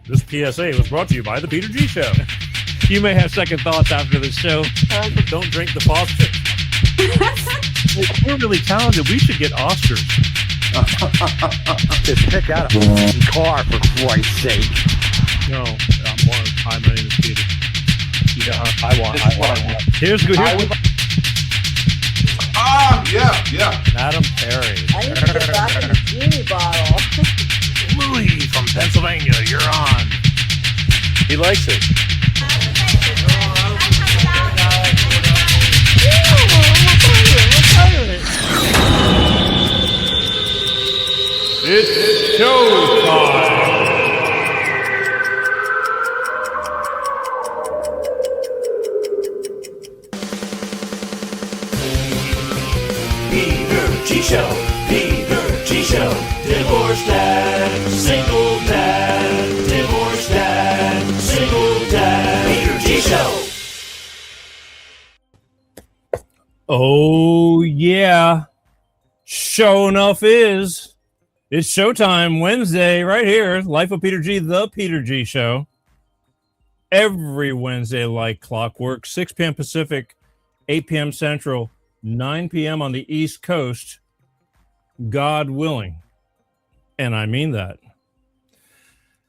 This PSA was brought to you by the Peter G Show. You may have second thoughts after the show. Don't drink the faucet. We're really talented. We should get Oscars. Just pick out a car, for Christ's sake. No, hi, my name is Peter. Yeah, I want. Here's good. Yeah. Madam Perry. I need to get back in the genie bottle. Louis from Pennsylvania, you're on. He likes it. It's showtime. Peter G Show, Peter G Show, divorced dad, single dad, divorced dad, single dad, Peter G Show. Oh, yeah. Show enough is. It's showtime Wednesday right here. Life of Peter G, the Peter G Show. Every Wednesday like clockwork, 6 p.m. Pacific, 8 p.m. Central, 9 p.m. on the East Coast, God willing. And I mean that.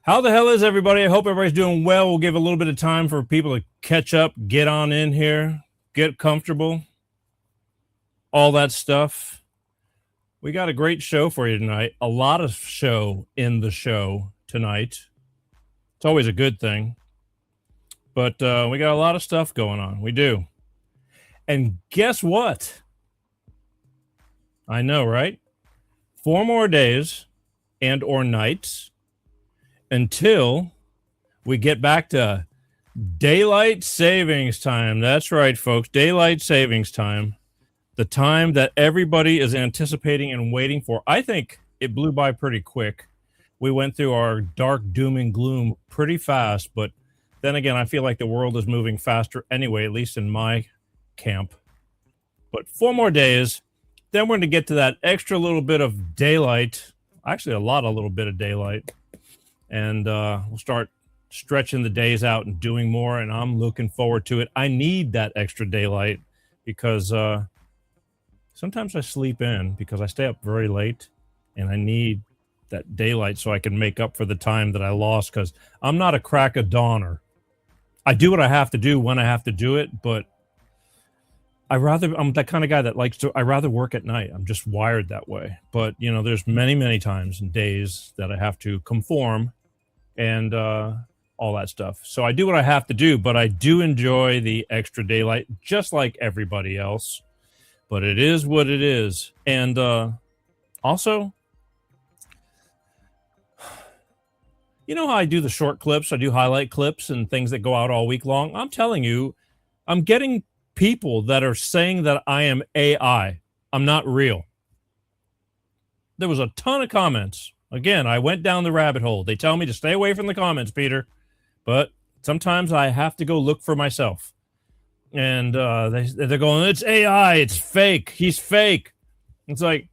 How the hell is everybody? I hope everybody's doing well. We'll give a little bit of time for people to catch up, get on in here, get comfortable, all that stuff. We got a great show for you tonight. A lot of show in the show tonight. It's always a good thing. But we got a lot of stuff going on. We do. And guess what? I know, right? 4 more days and or nights until we get back to daylight savings time. That's right, folks. Daylight savings time. The time that everybody is anticipating and waiting for. I think it blew by pretty quick. We went through our dark doom and gloom pretty fast, but then again, I feel like the world is moving faster anyway, at least in my camp. But 4 more days, then we're going to get to that extra little bit of daylight. Actually, a little bit of daylight. And we'll start stretching the days out and doing more, and I'm looking forward to it. I need that extra daylight because sometimes I sleep in because I stay up very late, and I need that daylight so I can make up for the time that I lost because I'm not a crack of dawner. I do what I have to do when I have to do it, but I'm that kind of guy that I rather work at night. I'm just wired that way. But, there's many, many times and days that I have to conform and all that stuff. So I do what I have to do, but I do enjoy the extra daylight just like everybody else. But it is what it is. And also, you know how I do the short clips? I do highlight clips and things that go out all week long. I'm telling you, I'm getting people that are saying that I am AI. I'm not real. There was a ton of comments. Again, I went down the rabbit hole. They tell me to stay away from the comments, Peter. But sometimes I have to go look for myself. And they're going, it's AI, it's fake, he's fake. It's like,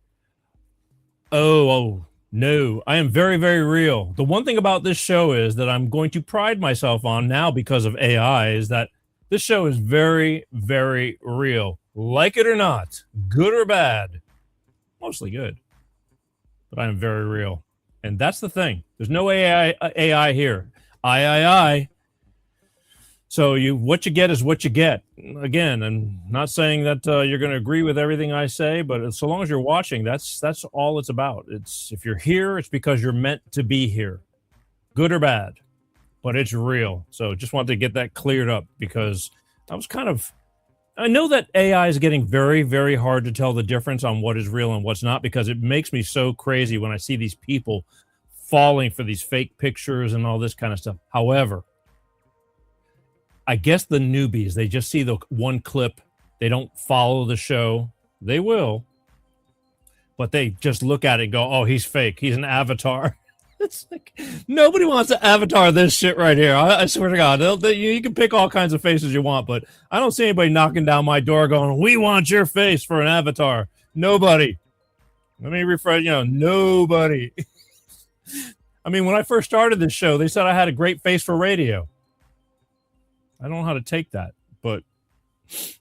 oh, no, I am very, very real. The one thing about this show is that I'm going to pride myself on now because of AI is that this show is very, very real. Like it or not, good or bad, mostly good. But I am very real. And that's the thing. There's no AI here. I. So what you get is what you get. Again, I'm not saying that you're going to agree with everything I say, but so long as you're watching, that's all it's about. It's if you're here, it's because you're meant to be here, good or bad, but it's real. So just wanted to get that cleared up because I know that AI is getting very, very hard to tell the difference on what is real and what's not because it makes me so crazy when I see these people falling for these fake pictures and all this kind of stuff. However, I guess the newbies, they just see the one clip. They don't follow the show. They will. But they just look at it and go, oh, he's fake. He's an avatar. It's like, nobody wants to avatar this shit right here. I swear to God. You can pick all kinds of faces you want, but I don't see anybody knocking down my door going, we want your face for an avatar. Nobody. Let me rephrase, nobody. I mean, when I first started this show, they said I had a great face for radio. I don't know how to take that, but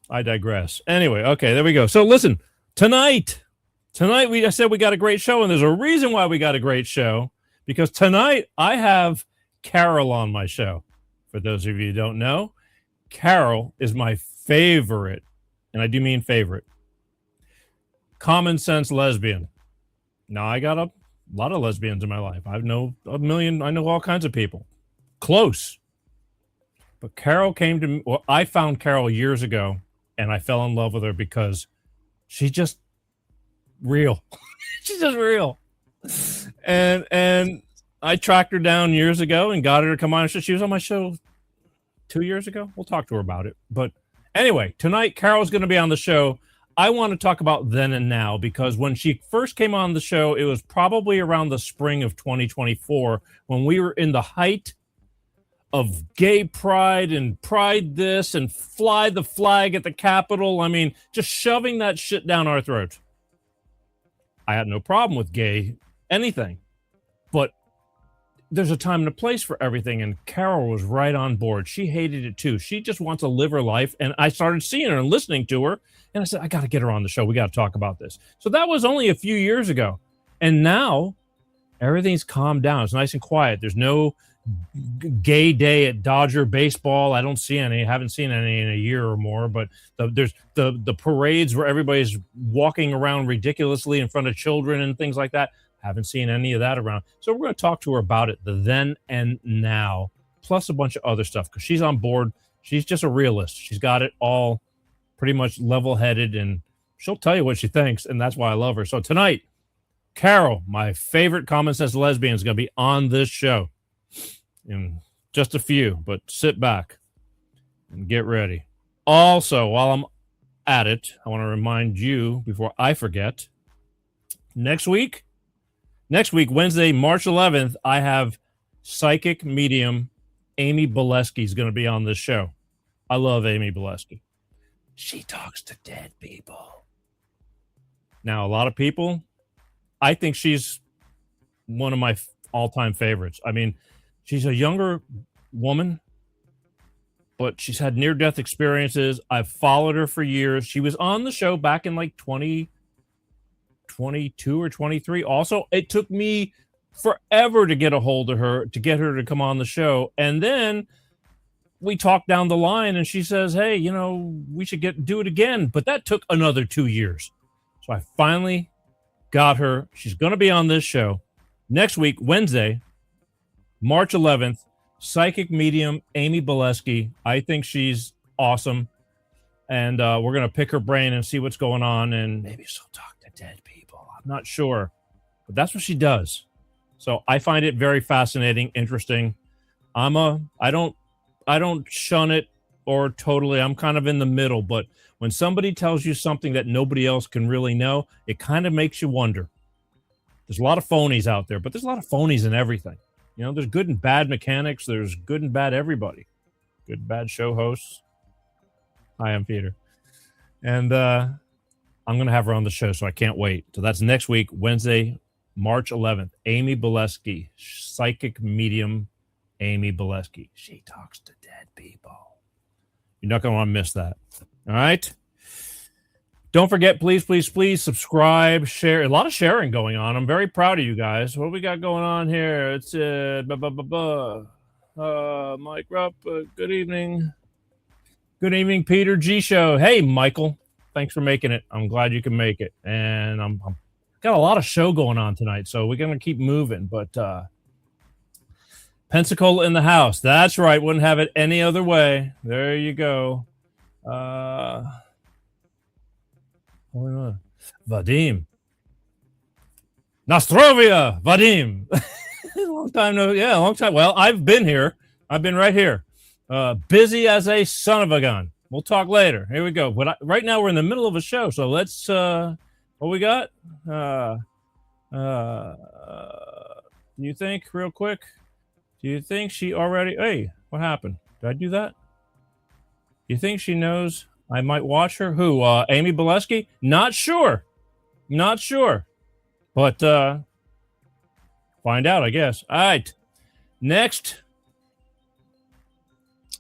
I digress. Anyway, okay, there we go. So listen, tonight I said we got a great show, and there's a reason why we got a great show, because tonight I have Carol on my show. For those of you who don't know, Carol is my favorite, and I do mean favorite, common sense lesbian. Now, I got a lot of lesbians in my life. I know all kinds of people. Close. But Carol came to me. Well, I found Carol years ago, and I fell in love with her because she's just real. She's just real. And I tracked her down years ago and got her to come on. She was on my show 2 years ago. We'll talk to her about it. But anyway, tonight, Carol's going to be on the show. I want to talk about then and now, because when she first came on the show, it was probably around the spring of 2024 when we were in the height of gay pride and pride this and fly the flag at the Capitol. I mean, just shoving that shit down our throats. I had no problem with gay anything, but there's a time and a place for everything, and Carol was right on board. She hated it too. She just wants to live her life, and I started seeing her and listening to her, and I said, I got to get her on the show. We got to talk about this. So that was only a few years ago, and now everything's calmed down. It's nice and quiet. There's no gay day at Dodger baseball. I don't see any. I haven't seen any in a year or more, but there's the parades where everybody's walking around ridiculously in front of children and things like that. Haven't seen any of that around. So we're going to talk to her about it, the then and now, plus a bunch of other stuff, because she's on board. She's just a realist. She's got it all pretty much level-headed, and she'll tell you what she thinks, and that's why I love her. So tonight, Carol, my favorite common sense lesbian, is going to be on this show in just a few, but sit back and get ready. Also, while I'm at it, I want to remind you, before I forget, next week, Wednesday, March 11th, I have psychic medium Amy Boleski is going to be on this show. I love Amy Boleski. She talks to dead people. Now, a lot of people, I think she's one of my all-time favorites. I mean, she's a younger woman, but she's had near-death experiences. I've followed her for years. She was on the show back in like 2022 or 23. Also, it took me forever to get a hold of her, to get her to come on the show. And then we talked down the line and she says, hey, you know, we should do it again. But that took another 2 years. So I finally got her. She's going to be on this show next week, Wednesday, March 11th. Psychic medium Amy Boleski. I think she's awesome. And we're going to pick her brain and see what's going on. And maybe she'll talk to dead people. I'm not sure. But that's what she does. So I find it very fascinating, interesting. I don't shun it or totally. I'm kind of in the middle. But when somebody tells you something that nobody else can really know, it kind of makes you wonder. There's a lot of phonies out there, but there's a lot of phonies in everything. You know, there's good and bad mechanics. There's good and bad everybody. Good and bad show hosts. Hi, I'm Peter. And I'm going to have her on the show, so I can't wait. So that's next week, Wednesday, March 11th. Amy Boleski, psychic medium Amy Boleski. She talks to dead people. You're not going to want to miss that. All right? Don't forget, please subscribe, share. A lot of sharing going on. I'm very proud of you guys. What we got going on here? It's Mike Rupp. Good evening. Good evening, Peter G Show. Hey, Michael. Thanks for making it. I'm glad you can make it. And I'm got a lot of show going on tonight, so we're going to keep moving. But Pensacola in the house. That's right. Wouldn't have it any other way. There you go. Vadim. Nostrovia. Vadim. Long time. Long time. Well, I've been here. I've been right here. Busy as a son of a gun. We'll talk later. Here we go. But right now we're in the middle of a show, so let's what we got? You think real quick? Do you think she already Hey, what happened? Did I do that? You think she knows I might watch her? Who? Amy Boleski? Not sure. But Find out, I guess. All right. Next.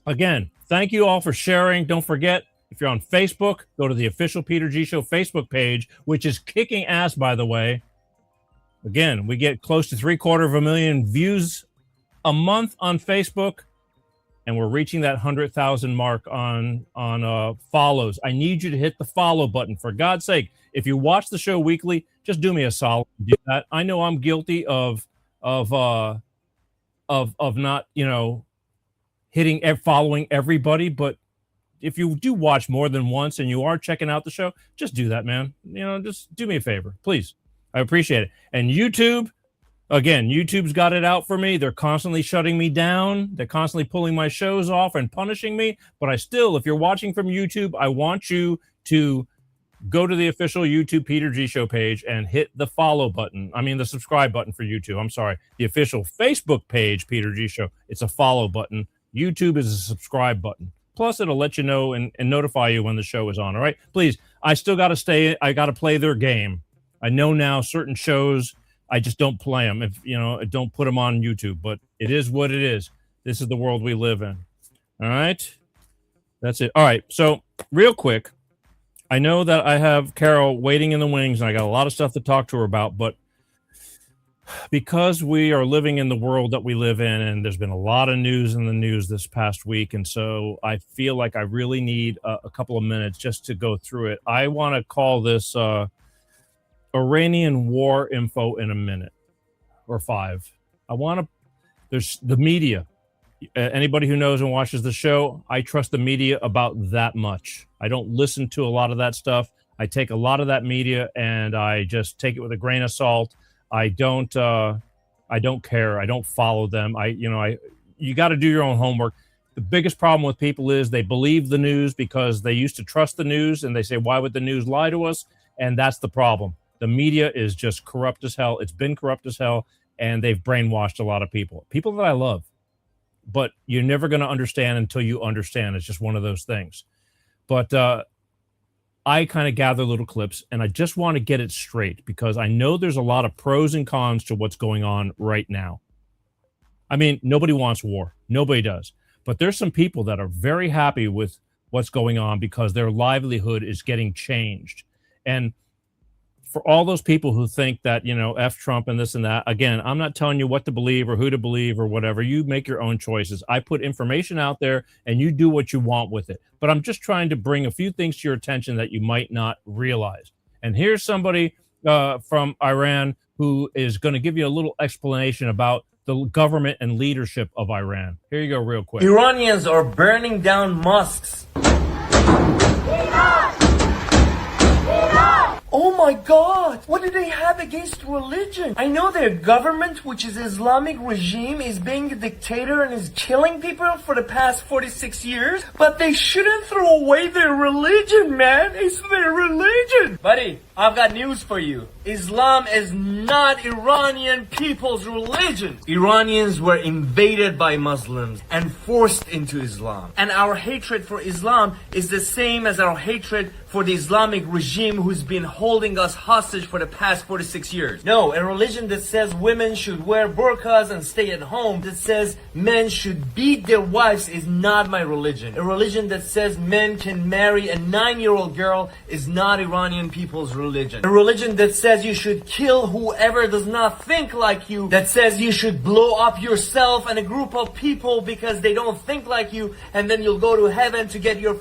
Again, thank you all for sharing. Don't forget, if you're on Facebook, go to the official Peter G Show Facebook page, which is kicking ass, by the way. Again, we get close to 750,000 views a month on Facebook, and we're reaching that 100,000 mark on follows. I need you to hit the follow button, for God's sake. If you watch the show weekly, just do me a solid and do that. I know I'm guilty of not, following everybody, but if you do watch more than once and you are checking out the show, just do that, man. Just do me a favor, please. I appreciate it. And YouTube, again, YouTube's got it out for me. They're constantly shutting me down. They're constantly pulling my shows off and punishing me. But if you're watching from YouTube, I want you to go to the official YouTube Peter G Show page and hit the follow button. I mean, the subscribe button for YouTube. I'm sorry. The official Facebook page, Peter G Show, it's a follow button. YouTube is a subscribe button. Plus, it'll let you know and notify you when the show is on. All right? Please, I still got to I got to play their game. I know now certain shows, I just don't play them. I don't put them on YouTube, but it is what it is. This is the world we live in. All right? That's it. All right. So real quick, I know that I have Carol waiting in the wings and I got a lot of stuff to talk to her about, but because we are living in the world that we live in, and there's been a lot of news in the news this past week, and so I feel like I really need a couple of minutes just to go through it. I want to call this Iranian war info in a minute or 5. There's the media. Anybody who knows and watches the show, I trust the media about that much. I don't listen to a lot of that stuff. I take a lot of that media and I just take it with a grain of salt. I don't care. I don't follow them. You got to do your own homework. The biggest problem with people is they believe the news because they used to trust the news, and they say, why would the news lie to us? And that's the problem. The media is just corrupt as hell. It's been corrupt as hell, and they've brainwashed a lot of people that I love. But you're never going to understand until you understand. It's just one of those things. But I kind of gather little clips, and I just want to get it straight because I know there's a lot of pros and cons to what's going on right now. I mean, nobody wants war. Nobody does. But there's some people that are very happy with what's going on because their livelihood is getting changed. And for all those people who think that, F Trump and this and that, again, I'm not telling you what to believe or who to believe or whatever. You make your own choices. I put information out there and you do what you want with it. But I'm just trying to bring a few things to your attention that you might not realize. And here's somebody from Iran who is going to give you a little explanation about the government and leadership of Iran. Here you go real quick. Iranians are burning down mosques. Oh my God! What do they have against religion? I know their government, which is Islamic regime, is being a dictator and is killing people for the past 46 years, but they shouldn't throw away their religion, man! It's their religion! Buddy, I've got news for you. Islam is not Iranian people's religion. Iranians were invaded by Muslims and forced into Islam. And our hatred for Islam is the same as our hatred for the Islamic regime who's been holding us hostage for the past 46 years. No, a religion that says women should wear burqas and stay at home, that says men should beat their wives is not my religion. A religion that says men can marry a 9-year-old girl is not Iranian people's religion. A religion that says you should kill whoever does not think like you, that says you should blow up yourself and a group of people because they don't think like you, and then you'll go to heaven to get your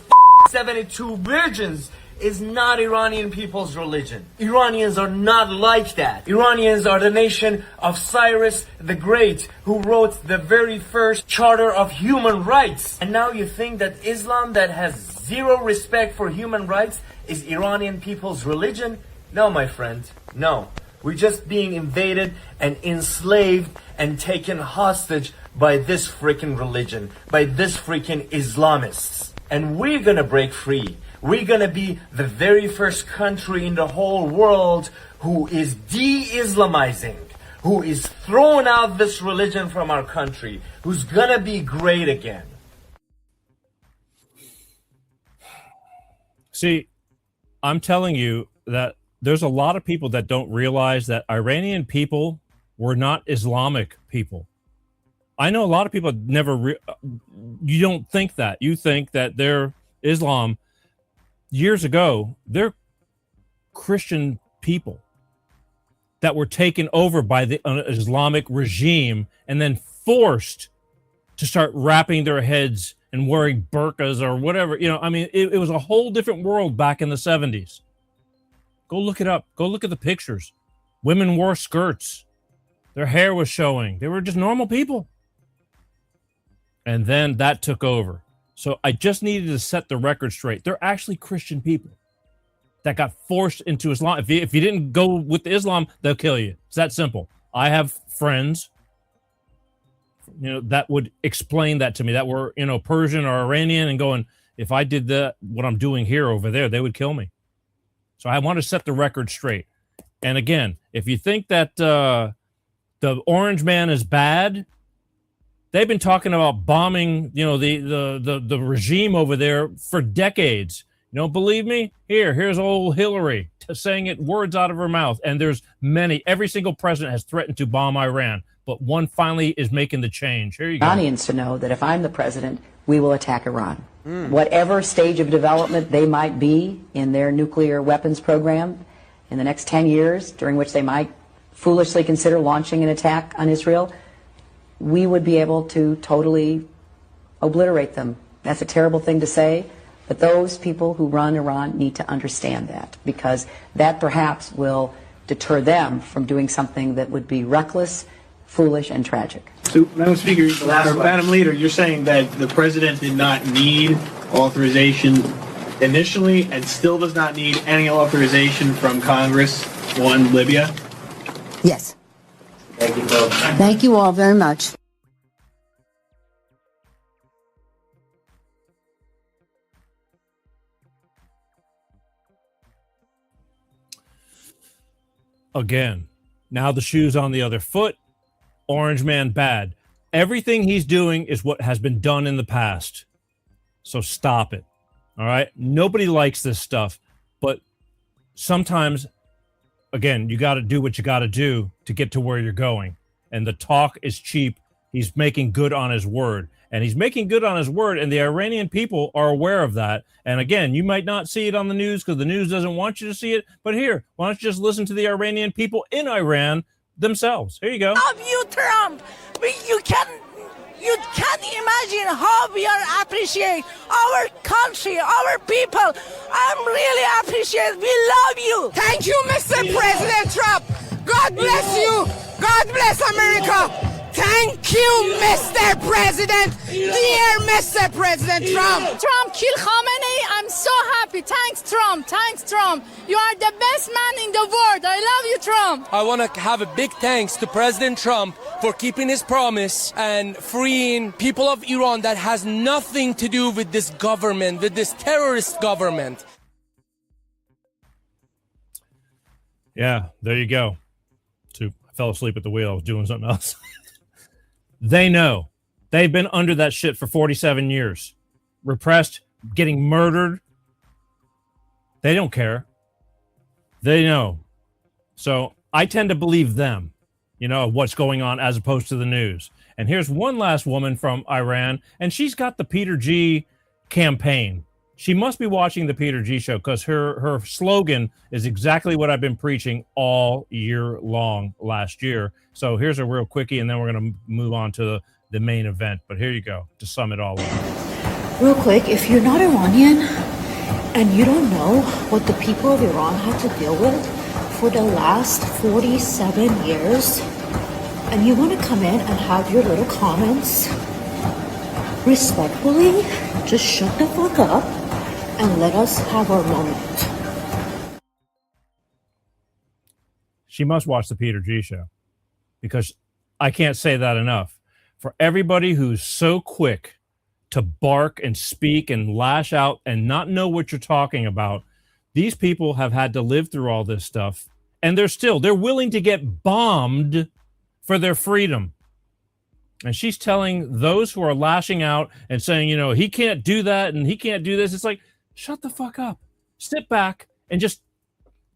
72 virgins, is not Iranian people's religion. Iranians are not like that. Iranians are the nation of Cyrus the Great, who wrote the very first charter of human rights. And now you think that Islam, that has zero respect for human rights, is Iranian people's religion? No, my friend, no. We're just being invaded and enslaved and taken hostage by this freaking religion, by this freaking Islamists. And we're gonna break free. We're gonna be the very first country in the whole world who is de-Islamizing, who is throwing out this religion from our country, who's gonna be great again. See, I'm telling you that there's a lot of people that don't realize that Iranian people were not Islamic people. I know a lot of people never, you don't think that. You think that they're Islam. Years ago, they're Christian people that were taken over by the Islamic regime and then forced to start wrapping their heads and wearing burqas or whatever. You know, I mean, it was a whole different world back in the 70s. Go look it up. Go look at the pictures. Women wore skirts. Their hair was showing. They were just normal people. And then that took over. So I just needed to set the record straight. They're actually Christian people that got forced into Islam. If you didn't go with Islam, they'll kill you. It's that simple. I have friends, you know, that would explain that to me, that were, you know, Persian or Iranian, and going, if I did that, what I'm doing here over there, they would kill me. So I want to set the record straight. And again, if you think that the Orange Man is bad, they've been talking about bombing, you know, the regime over there for decades. You don't believe me? Here's old Hillary saying it, words out of her mouth. And there's many. Every single president has threatened to bomb Iran, but one finally is making the change. Here you go. Iranians to know that if I'm the president, we will attack Iran. Whatever stage of development they might be in their nuclear weapons program in the next 10 years, during which they might foolishly consider launching an attack on Israel, we would be able to totally obliterate them. That's a terrible thing to say, but those people who run Iran need to understand that, because that perhaps will deter them from doing something that would be reckless, foolish, and tragic. So, Madam Speaker, or Madam Leader, you're saying that the president did not need authorization initially and still does not need any authorization from Congress on Libya? Yes. Thank you, folks. Thank you all very much. Again, now the shoe's on the other foot. Orange Man bad. Everything he's doing is what has been done in the past. So stop it. All right? Nobody likes this stuff. But sometimes, again, you got to do what you got to do to get to where you're going. And the talk is cheap. He's making good on his word. And he's making good on his word. And the Iranian people are aware of that. And again, you might not see it on the news because the news doesn't want you to see it. But here, why don't you just listen to the Iranian people in Iran themselves? Here you go. Love you, Trump. You can't imagine how we are appreciate our country, our people. I'm really appreciate. We love you. Thank you, Mr. President Trump. God bless you. God bless America. Thank you, Mr. President. Dear Mr. President Trump. Trump kill Khamenei. I'm so happy. Thanks, Trump. Thanks, Trump. You are the best man in the world. I love you, Trump. I want to have a big thanks to President Trump for keeping his promise and freeing people of Iran that has nothing to do with this government, with this terrorist government. Yeah, there you go. So I fell asleep at the wheel. I was doing something else. They know. They've been under that shit for 47 years. Repressed, getting murdered. They don't care. They know. So I tend to believe them, you know, what's going on as opposed to the news. And here's one last woman from Iran, and she's got the Peter G campaign. She must be watching the Peter G show because her slogan is exactly what I've been preaching all year long last year. So here's a real quickie, and then we're going to move on to the main event. But here you go to sum it all up. Real quick, if you're not Iranian and you don't know what the people of Iran had to deal with for the last 47 years, and you want to come in and have your little comments, respectfully, just shut the fuck up and let us have our moment. She must watch the Peter G show, because I can't say that enough. For everybody who's so quick to bark and speak and lash out and not know what you're talking about, these people have had to live through all this stuff, and they're willing to get bombed for their freedom. And she's telling those who are lashing out and saying, you know, he can't do that and he can't do this. It's like, shut the fuck up. Sit back and just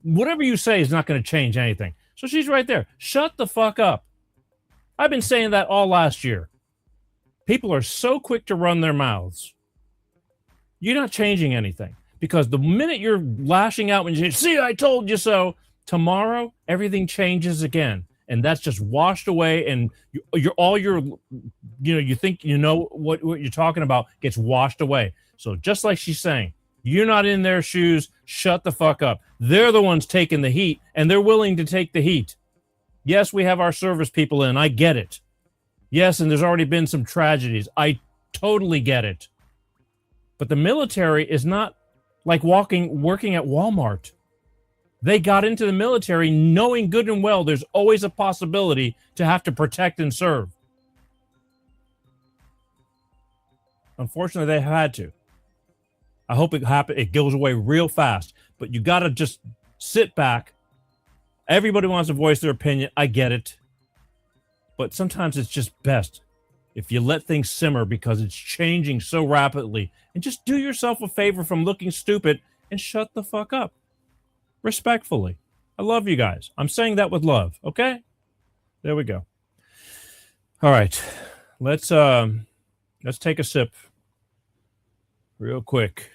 whatever you say is not going to change anything. So she's right there. Shut the fuck up. I've been saying that all last year. People are so quick to run their mouths. You're not changing anything, because the minute you're lashing out when you say, see, I told you so, tomorrow everything changes again. And that's just washed away, and you think you know what you're talking about gets washed away. So just like she's saying, you're not in their shoes, shut the fuck up. They're the ones taking the heat, and they're willing to take the heat. Yes, we have our service people in. I get it. Yes, and there's already been some tragedies. I totally get it. But the military is not like working at Walmart. They got into the military knowing good and well there's always a possibility to have to protect and serve. Unfortunately, they had to. I hope it goes away real fast. But you got to just sit back. Everybody wants to voice their opinion. I get it. But sometimes it's just best if you let things simmer, because it's changing so rapidly, and just do yourself a favor from looking stupid and shut the fuck up. Respectfully. I love you guys. I'm saying that with love. Okay? There we go. All right. Let's take a sip real quick.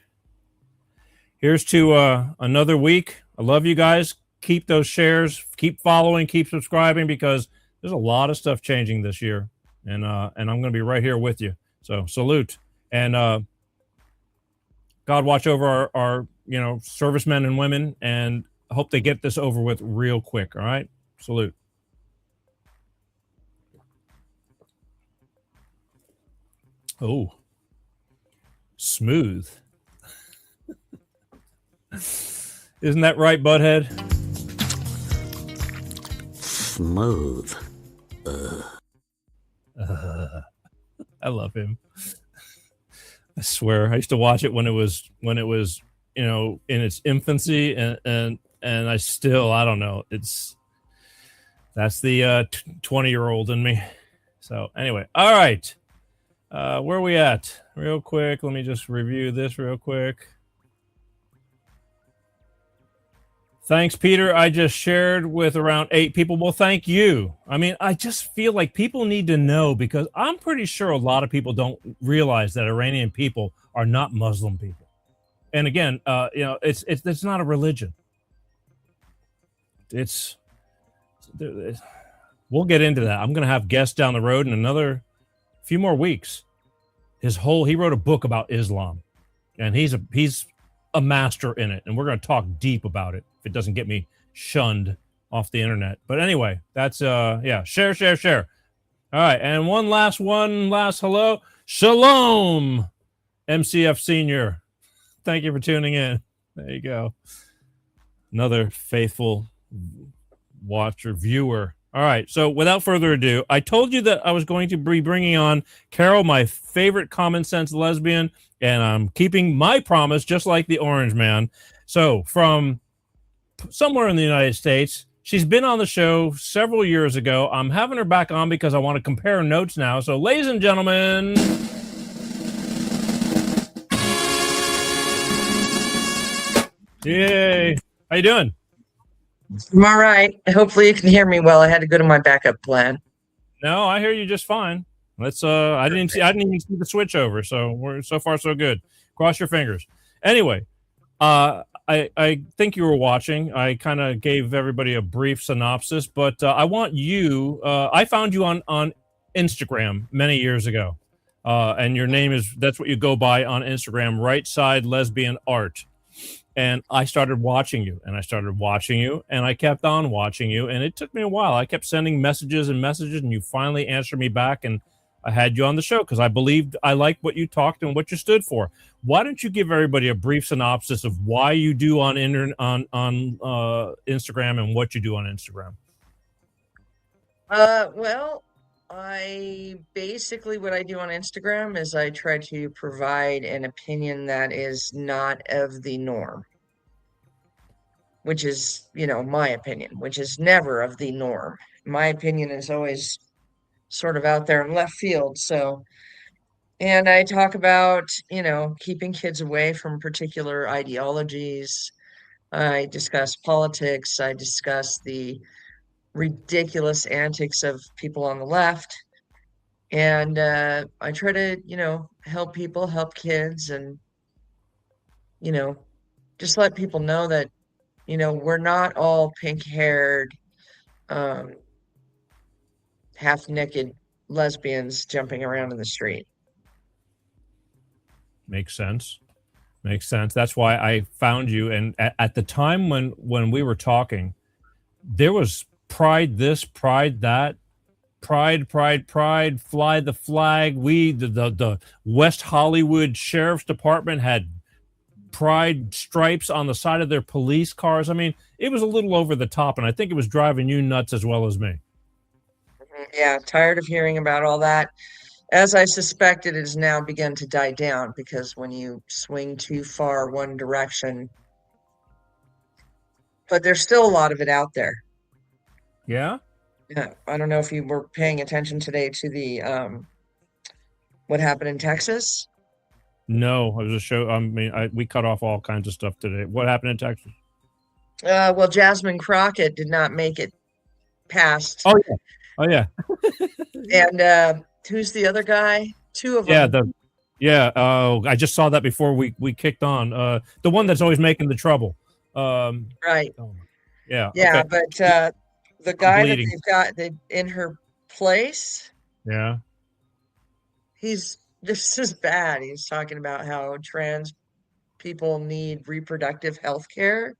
Here's to another week. I love you guys. Keep those shares. Keep following. Keep subscribing, because there's a lot of stuff changing this year. And I'm going to be right here with you. So salute. And God watch over our servicemen and women, and I hope they get this over with real quick. All right? Salute. Oh. Smooth. Isn't that right, Butthead? Smooth. I love him. I swear, I used to watch it when it was in its infancy, and I still, I don't know. That's the 20-year-old in me. So anyway, all right. Where are we at? Real quick, let me just review this real quick. Thanks, Peter. I just shared with around 8 people. Well, thank you. I mean, I just feel like people need to know, because I'm pretty sure a lot of people don't realize that Iranian people are not Muslim people. And again, it's not a religion. We'll get into that. I'm going to have guests down the road in another few more weeks. He wrote a book about Islam, and he's a master in it, and we're going to talk deep about it if it doesn't get me shunned off the internet. But anyway, that's share. All right, and one last hello. Shalom, MCF Senior. Thank you for tuning in. There you go. Another faithful watcher, viewer. All right, so without further ado, I told you that I was going to be bringing on Carol, my favorite common sense lesbian, and I'm keeping my promise, just like the Orange Man. So from somewhere in the United States, she's been on the show several years ago. I'm having her back on because I want to compare notes now. So ladies and gentlemen, yay. How you doing? I'm all right. Hopefully you can hear me well. I had to go to my backup plan. No, I hear you just fine. Let's I didn't even see the switch over, so we're so far so good. Cross your fingers. Anyway, I think you were watching. I kind of gave everybody a brief synopsis, but I want you I found you on Instagram many years ago. And your name that's what you go by on Instagram, Right Side Lesbian Art. And I started watching you, and I kept on watching you, and it took me a while. I kept sending messages, and you finally answered me back, and I had you on the show because I believed I liked what you talked and what you stood for. Why don't you give everybody a brief synopsis of why you do on Instagram and what you do on Instagram? Well, what I do on Instagram is I try to provide an opinion that is not of the norm, which is, my opinion, which is never of the norm. My opinion is always sort of out there in left field. So, and I talk about, keeping kids away from particular ideologies. I discuss politics. I discuss the ridiculous antics of people on the left. And I try to, help people, help kids, and, just let people know that, we're not all pink-haired, half-naked lesbians jumping around in the street. Makes sense. Makes sense. That's why I found you. And at the time when we were talking, there was pride this, pride that, pride, fly the flag. The West Hollywood Sheriff's Department had pride stripes on the side of their police cars. I mean, it was a little over the top, and I think it was driving you nuts as well as me. Yeah, tired of hearing about all that. As I suspected, it has now begun to die down, because when you swing too far one direction, but there's still a lot of it out there. Yeah? Yeah, I don't know if you were paying attention today to the what happened in Texas. No, it was a show. I mean, we cut off all kinds of stuff today. What happened in Texas? Well, Jasmine Crockett did not make it past. Oh yeah, oh yeah. And who's the other guy? Two of them. I just saw that before we kicked on. The one that's always making the trouble. Right. Yeah. Yeah, okay. but the guy that they've got in her place. Yeah. This is bad. He's talking about how trans people need reproductive health care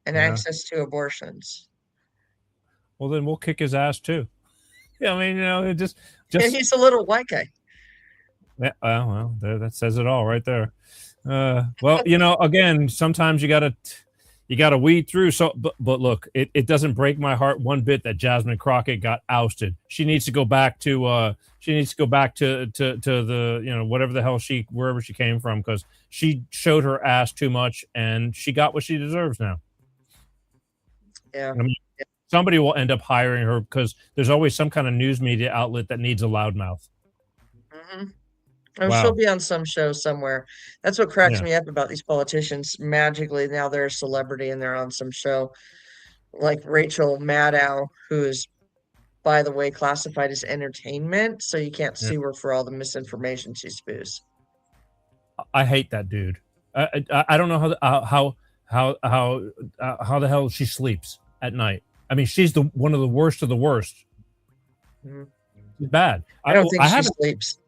and access to abortions. Well, then we'll kick his ass too. Yeah, I mean, it just And he's a little white guy. Yeah, well, that says it all right there. Well, again, sometimes you gotta weed through. So, but look, it doesn't break my heart one bit that Jasmine Crockett got ousted. She needs to go back to the whatever the hell wherever she came from, because she showed her ass too much and she got what she deserves now. Yeah. I mean, somebody will end up hiring her because there's always some kind of news media outlet that needs a loudmouth. Mm-hmm. She'll be on some show somewhere. That's what cracks me up about these politicians. Magically, now they're a celebrity and they're on some show, like Rachel Maddow, who is, by the way, classified as entertainment, so you can't sue her for all the misinformation she spews. I hate that dude. I don't know how the hell she sleeps at night. I mean, she's one of the worst of the worst. Mm-hmm. She's bad. I don't think she sleeps.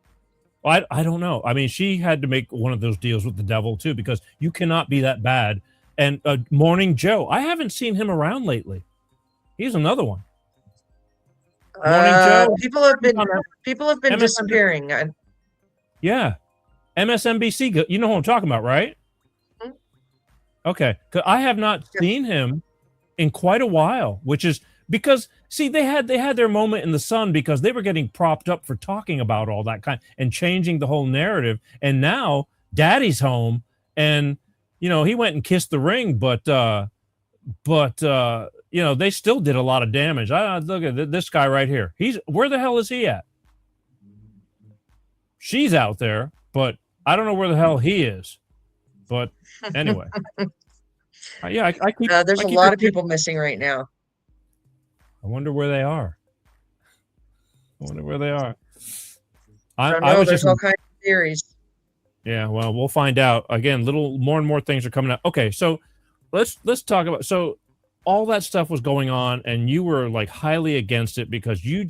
I don't know. I mean, she had to make one of those deals with the devil too, because you cannot be that bad. And Morning Joe, I haven't seen him around lately. He's another one. Morning Joe. People have been disappearing. Yeah, MSNBC. You know who I'm talking about, right? Mm-hmm. Okay, because I have not seen him in quite a while, which is because they had their moment in the sun because they were getting propped up for talking about all that kind and changing the whole narrative. And now Daddy's home, and he went and kissed the ring, but they still did a lot of damage. Look at this guy right here. Where the hell is he at? She's out there, but I don't know where the hell he is. But anyway, I keep. There's a lot of people missing right now. I wonder where they are. I don't know. There's all kinds of theories. Yeah, well, we'll find out. Again, more and more things are coming up. Okay, so let's talk about. So all that stuff was going on, and you were like highly against it because you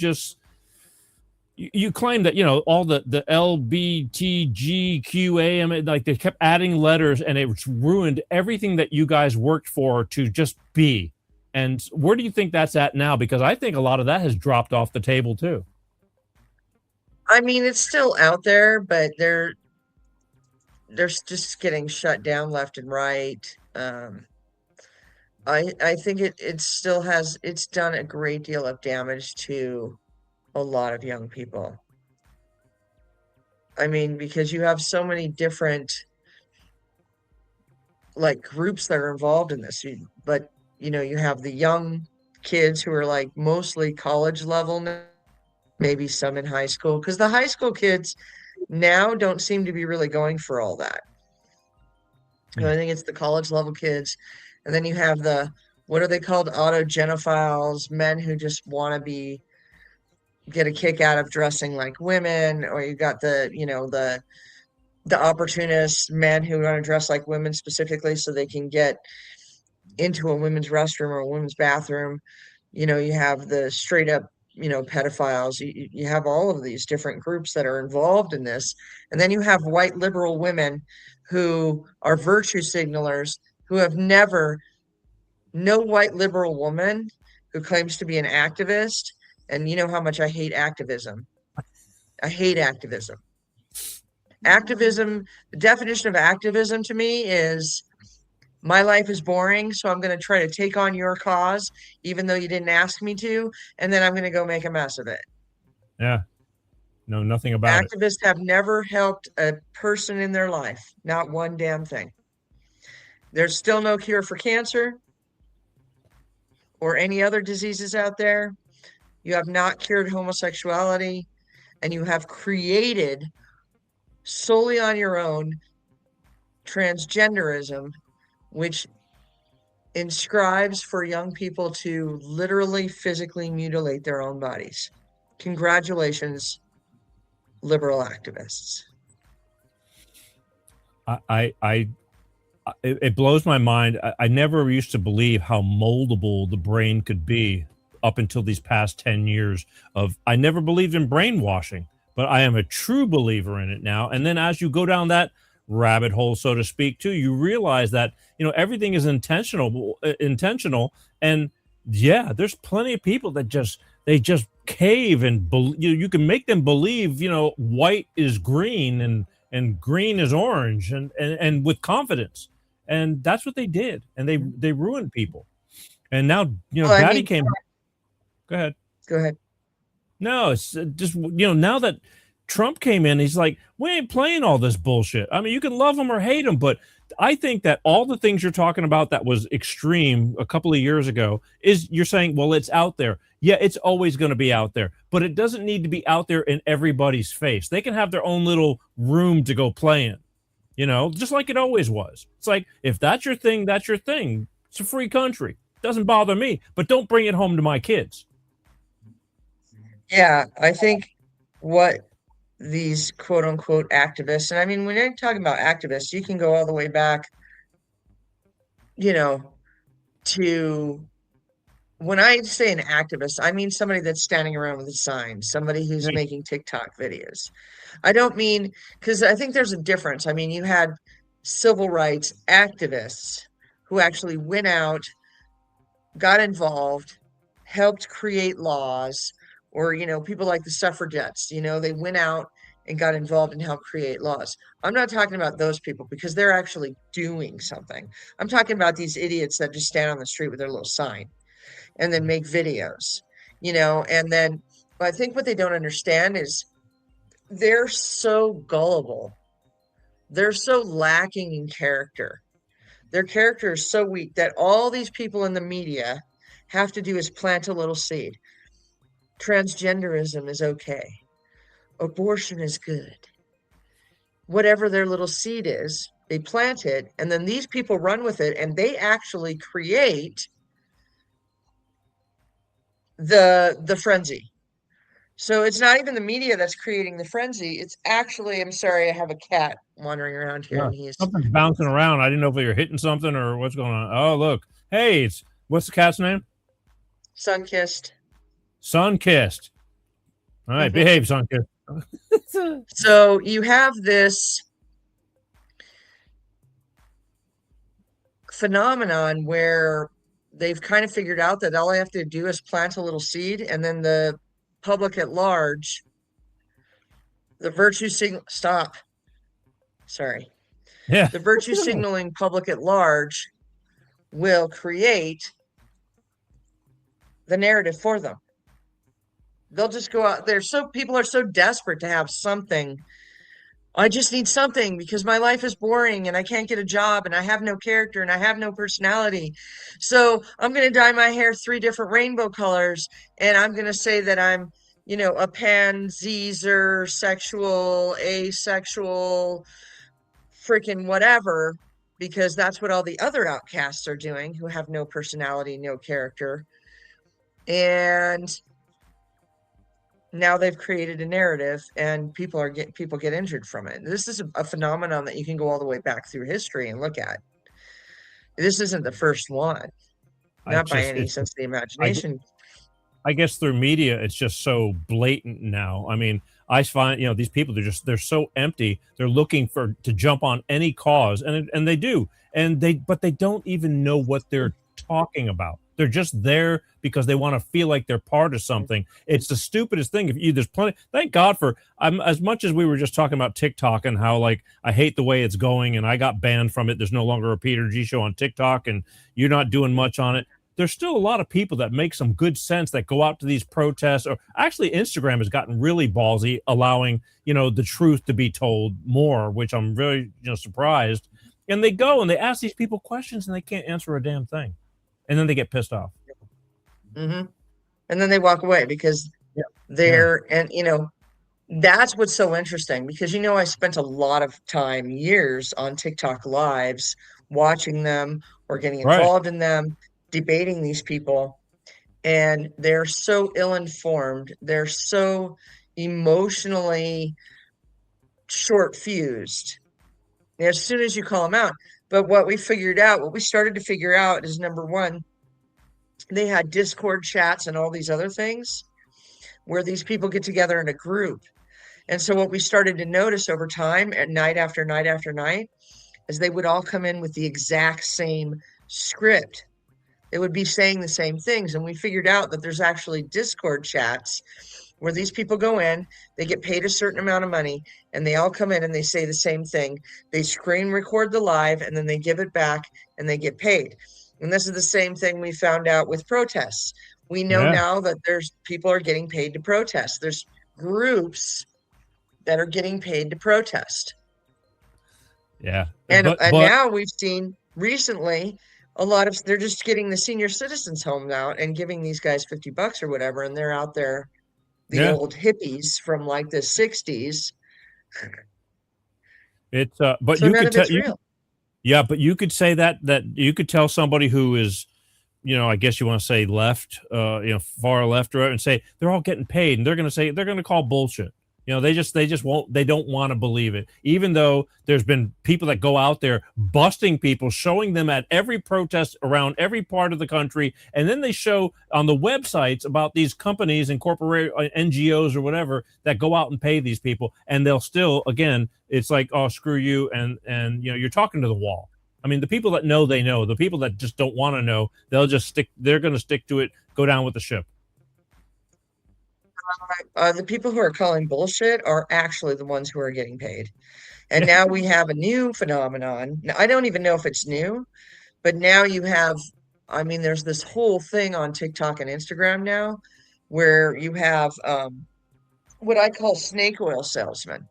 claimed that all the LBTGQA, like they kept adding letters, and it ruined everything that you guys worked for to just be. And where do you think that's at now? Because I think a lot of that has dropped off the table too. I mean, it's still out there, but they're just getting shut down left and right. I think it still has. It's done a great deal of damage to a lot of young people. I mean, because you have so many different groups that are involved in this, but you have the young kids who are mostly college level now, maybe some in high school, because the high school kids now don't seem to be really going for all that. I think it's the college level kids, and then you have the what are they called? Autogenophiles, men who just want to get a kick out of dressing like women, or you got the opportunists, men who want to dress like women specifically so they can get into a women's restroom or a women's bathroom. You have the straight up, pedophiles. You have all of these different groups that are involved in this. And then you have white liberal women who are virtue signalers who have no white liberal woman who claims to be an activist. And you know how much I hate activism. I hate activism. Activism, the definition of activism to me is my life is boring, so I'm going to try to take on your cause, even though you didn't ask me to, and then I'm going to go make a mess of it. Yeah. No, nothing about it. Activists have never helped a person in their life. Not one damn thing. There's still no cure for cancer or any other diseases out there. You have not cured homosexuality, and you have created solely on your own transgenderism, which inscribes for young people to literally physically mutilate their own bodies. Congratulations, liberal activists. It blows my mind. I never used to believe how moldable the brain could be up until these past 10 years I never believed in brainwashing, but I am a true believer in it now. And then as you go down that rabbit hole, so to speak, too, you realize that, everything is intentional. And yeah, there's plenty of people that they just cave and you can make them believe, white is green and green is orange and with confidence. And that's what they did. And they ruined people. And now, Daddy came. Go ahead. Go ahead. No, it's just, now that Trump came in, he's like, we ain't playing all this bullshit. I mean, you can love him or hate him, but I think that all the things you're talking about that was extreme a couple of years ago is you're saying, well, it's out there. Yeah, it's always going to be out there, but it doesn't need to be out there in everybody's face. They can have their own little room to go play in, just like it always was. It's like, if that's your thing, that's your thing. It's a free country. Doesn't bother me, but don't bring it home to my kids. Yeah, I think what these quote unquote activists, and I mean, when you're talking about activists, you can go all the way back, to when I say an activist, I mean somebody that's standing around with a sign, somebody who's making TikTok videos. I don't mean, because I think there's a difference. I mean, you had civil rights activists who actually went out, got involved, helped create laws, or, people like the suffragettes, they went out and got involved and helped create laws. I'm not talking about those people because they're actually doing something. I'm talking about these idiots that just stand on the street with their little sign and then make videos, and then I think what they don't understand is they're so gullible. They're so lacking in character. Their character is so weak that all these people in the media have to do is plant a little seed. Transgenderism is okay. Abortion is good. Whatever their little seed is, they plant it, and then these people run with it, and they actually create the frenzy. So it's not even the media that's creating the frenzy. It's actually, I'm sorry, I have a cat wandering around here, and he's something's bouncing around. I didn't know if you're hitting something or what's going on. Oh, look. Hey, what's the cat's name? Sunkissed. Sunkissed. All right, behave, Sunkissed. So you have this phenomenon where they've kind of figured out that all I have to do is plant a little seed, and then the public at large, the virtue signal, the virtue signaling public at large will create the narrative for them. They'll just go out there. People are so desperate to have something. I just need something because my life is boring and I can't get a job and I have no character and I have no personality. So I'm going to dye my hair 3 different rainbow colors, and I'm going to say that I'm, a panzeezer, sexual, asexual, freaking whatever. because that's what all the other outcasts are doing who have no personality, no character. And now they've created a narrative, and people get injured from it. This is a phenomenon that you can go all the way back through history and look at. This isn't the first one, not by any sense of the imagination. I guess through media, it's just so blatant now. I mean, I find, these people, they're so empty. They're looking to jump on any cause, and they do. But they don't even know what they're talking about. They're just there because they want to feel like they're part of something. It's the stupidest thing. There's plenty. Thank God for as much as we were just talking about TikTok and how like I hate the way it's going, and I got banned from it. There's no longer a Peter G show on TikTok, and you're not doing much on it. There's still a lot of people that make some good sense that go out to these protests. Or actually, Instagram has gotten really ballsy, allowing the truth to be told more, which I'm very surprised. And they go and they ask these people questions, and they can't answer a damn thing, and then they get pissed off. And then they walk away because they're and that's what's so interesting, because I spent a lot of time, years, on TikTok lives, watching them or getting involved in them, debating these people, and they're so ill-informed, they're so emotionally short-fused as soon as you call them out. But what we started to figure out is, number one, they had Discord chats and all these other things where these people get together in a group. And so what we started to notice over time, at night after night after night, is they would all come in with the exact same script. They would be saying the same things. And we figured out that there's actually Discord chats where these people go in, they get paid a certain amount of money, and they all come in and they say the same thing. They screen record the live, and then they give it back, and they get paid. And this is the same thing we found out with protests. We know now that people are getting paid to protest. There's groups that are getting paid to protest. Yeah. And now we've seen recently they're just getting the senior citizens home out and giving these guys $50 or whatever, and they're out there, the old hippies from like the 60s. It's but so you could tell but you could say that you could tell somebody who is, I guess you want to say left, far left, or and say they're all getting paid, and they're going to call bullshit. They just won't, they don't want to believe it, even though there's been people that go out there busting people, showing them at every protest around every part of the country. And then they show on the websites about these companies and corporate NGOs or whatever that go out and pay these people. And they'll still, again, it's like, oh, screw you. And you're talking to the wall. I mean, the people that know, they know. The people that just don't want to know, they're going to stick to it, go down with the ship. The people who are calling bullshit are actually the ones who are getting paid. And now we have a new phenomenon. Now, I don't even know if it's new, but now you have, there's this whole thing on TikTok and Instagram now where you have what I call snake oil salesmen.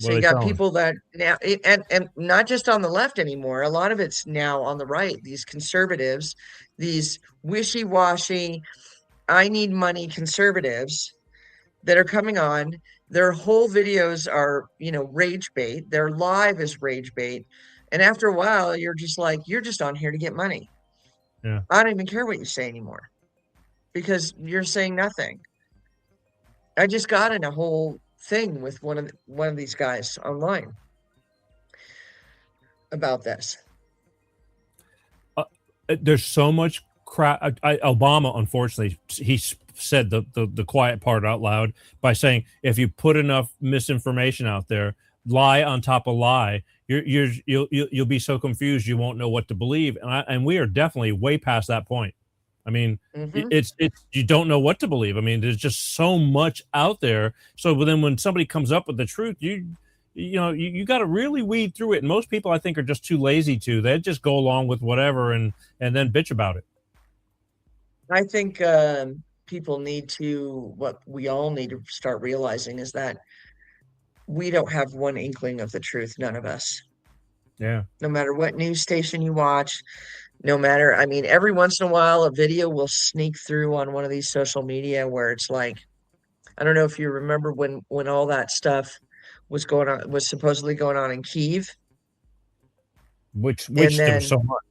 So you got people that now, and not just on the left anymore, a lot of it's now on the right, these conservatives, these wishy-washy, I need money conservatives that are coming on. Their whole videos are, rage bait. Their live is rage bait. And after a while, you're just like, you're just on here to get money. Yeah. I don't even care what you say anymore because you're saying nothing. I just got in a whole thing with one of these guys online about this. There's so much crap. Obama, unfortunately, he said the quiet part out loud by saying, if you put enough misinformation out there, lie on top of lie, you'll be so confused you won't know what to believe. And we are definitely way past that point. I mean, it's you don't know what to believe. I mean, there's just so much out there. So then when somebody comes up with the truth, you got to really weed through it. And most people, I think, are just too lazy to. They just go along with whatever and then bitch about it. I think people what we all need to start realizing is that we don't have one inkling of the truth. None of us. Yeah. No matter what news station you watch, every once in a while, a video will sneak through on one of these social media where it's like, I don't know if you remember when all that stuff was supposedly going on in Kyiv. Which And there then, was so much.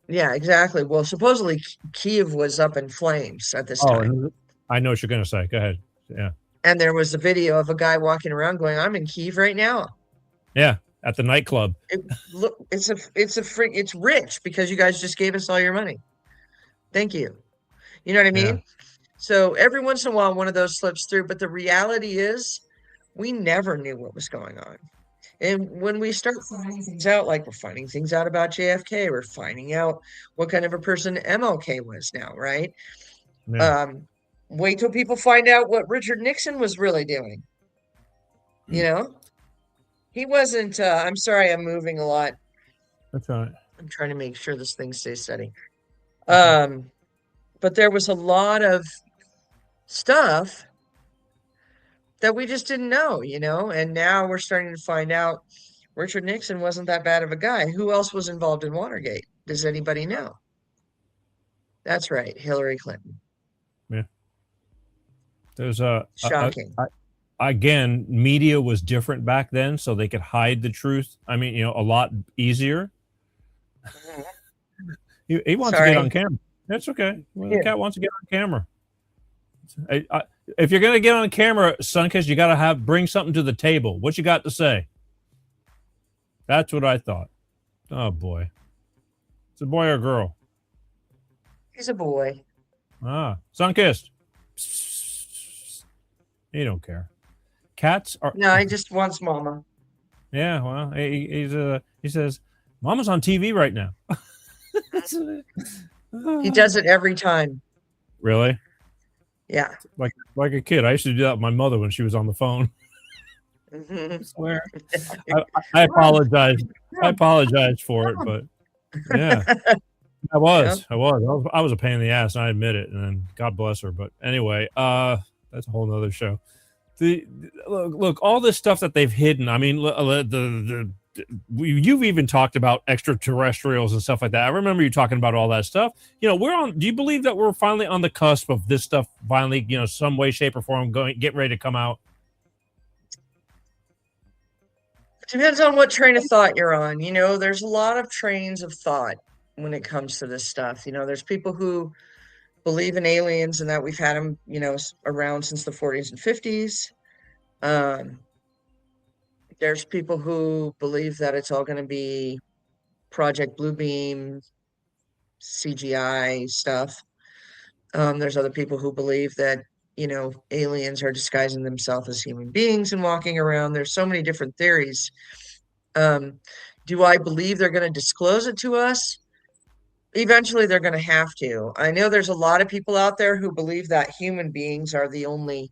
yeah, exactly. Well, supposedly Kiev was up in flames at this Oh, time. and I know what you're going to say. Go ahead. Yeah. And there was a video of a guy walking around going, "I'm in Kiev right now." Yeah, at the nightclub. Look, it's rich because you guys just gave us all your money. Thank you. You know what I mean? Yeah. So every once in a while, one of those slips through. But the reality is, we never knew what was going on. And when we start finding things out, like we're finding things out about JFK, we're finding out what kind of a person MLK was now, right? Yeah. Wait till people find out what Richard Nixon was really doing. You know? He wasn't, I'm sorry, I'm moving a lot. That's all right. I'm trying to make sure this thing stays steady. But there was a lot of stuff that we just didn't know, you know, and now we're starting to find out Richard Nixon wasn't that bad of a guy. Who else was involved in Watergate? Does anybody know? That's right, Hillary Clinton. Yeah. There's shocking. Again, media was different back then, so they could hide the truth. I mean, you know, a lot easier. He wants to get on camera. That's okay. Well, the cat wants to get on camera. If you're gonna get on camera, Sunkiss, you gotta bring something to the table. What you got to say? That's what I thought. Oh boy, it's a boy or a girl? He's a boy. Ah, Sunkiss. He don't care. Cats are. No, he just wants mama. Yeah, well, he says, "Mama's on TV right now." He does it every time. Really? Yeah. Like a kid. I used to do that with my mother when she was on the phone. I swear. I apologize. I apologize for it, but yeah. I was a pain in the ass, and I admit it, and then God bless her. But anyway, that's a whole nother show. Look, all this stuff that they've hidden. I mean, you've even talked about extraterrestrials and stuff like that. I remember you talking about all that stuff. You know, do you believe that we're finally on the cusp of this stuff finally, you know, some way, shape, or form getting ready to come out? Depends on what train of thought you're on. You know, there's a lot of trains of thought when it comes to this stuff. You know, there's people who believe in aliens and that we've had them, you know, around since the 40s and 50s. There's people who believe that it's all going to be Project Bluebeam, CGI stuff. There's other people who believe that, you know, aliens are disguising themselves as human beings and walking around. There's so many different theories. Do I believe they're going to disclose it to us? Eventually, they're going to have to. I know there's a lot of people out there who believe that human beings are the only,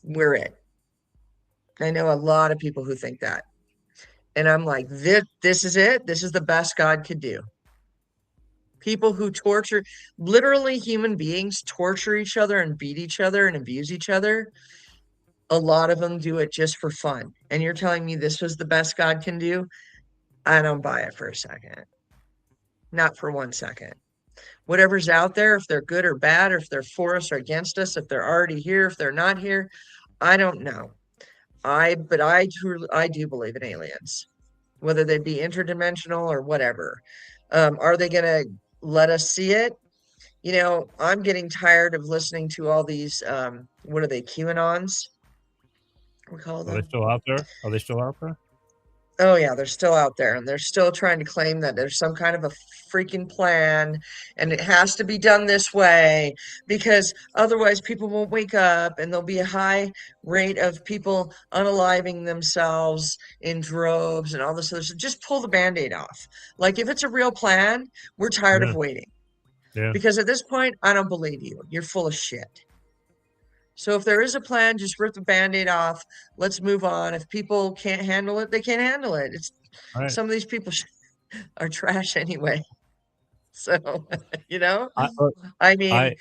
we're it. I know a lot of people who think that. And I'm like, this is it. This is the best God could do. People who torture, literally human beings torture each other and beat each other and abuse each other. A lot of them do it just for fun. And you're telling me this was the best God can do? I don't buy it for a second. Not for 1 second. Whatever's out there, if they're good or bad, or if they're for us or against us, if they're already here, if they're not here, I don't know. But I do believe in aliens, whether they be interdimensional or whatever. Are they going to let us see it? You know, I'm getting tired of listening to all these, what are they, QAnons? We call them. Are they still out there? Are they still out there? Oh, yeah, they're still out there, and they're still trying to claim that there's some kind of a freaking plan, and it has to be done this way, because otherwise people won't wake up, and there'll be a high rate of people unaliving themselves in droves and all this other stuff. Just pull the Band-Aid off. Like, if it's a real plan, we're tired of waiting. Yeah. Because at this point, I don't believe you. You're full of shit. So if there is a plan, just rip the Band-Aid off. Let's move on. If people can't handle it, they can't handle it. Some of these people are trash anyway. So, you know, I mean,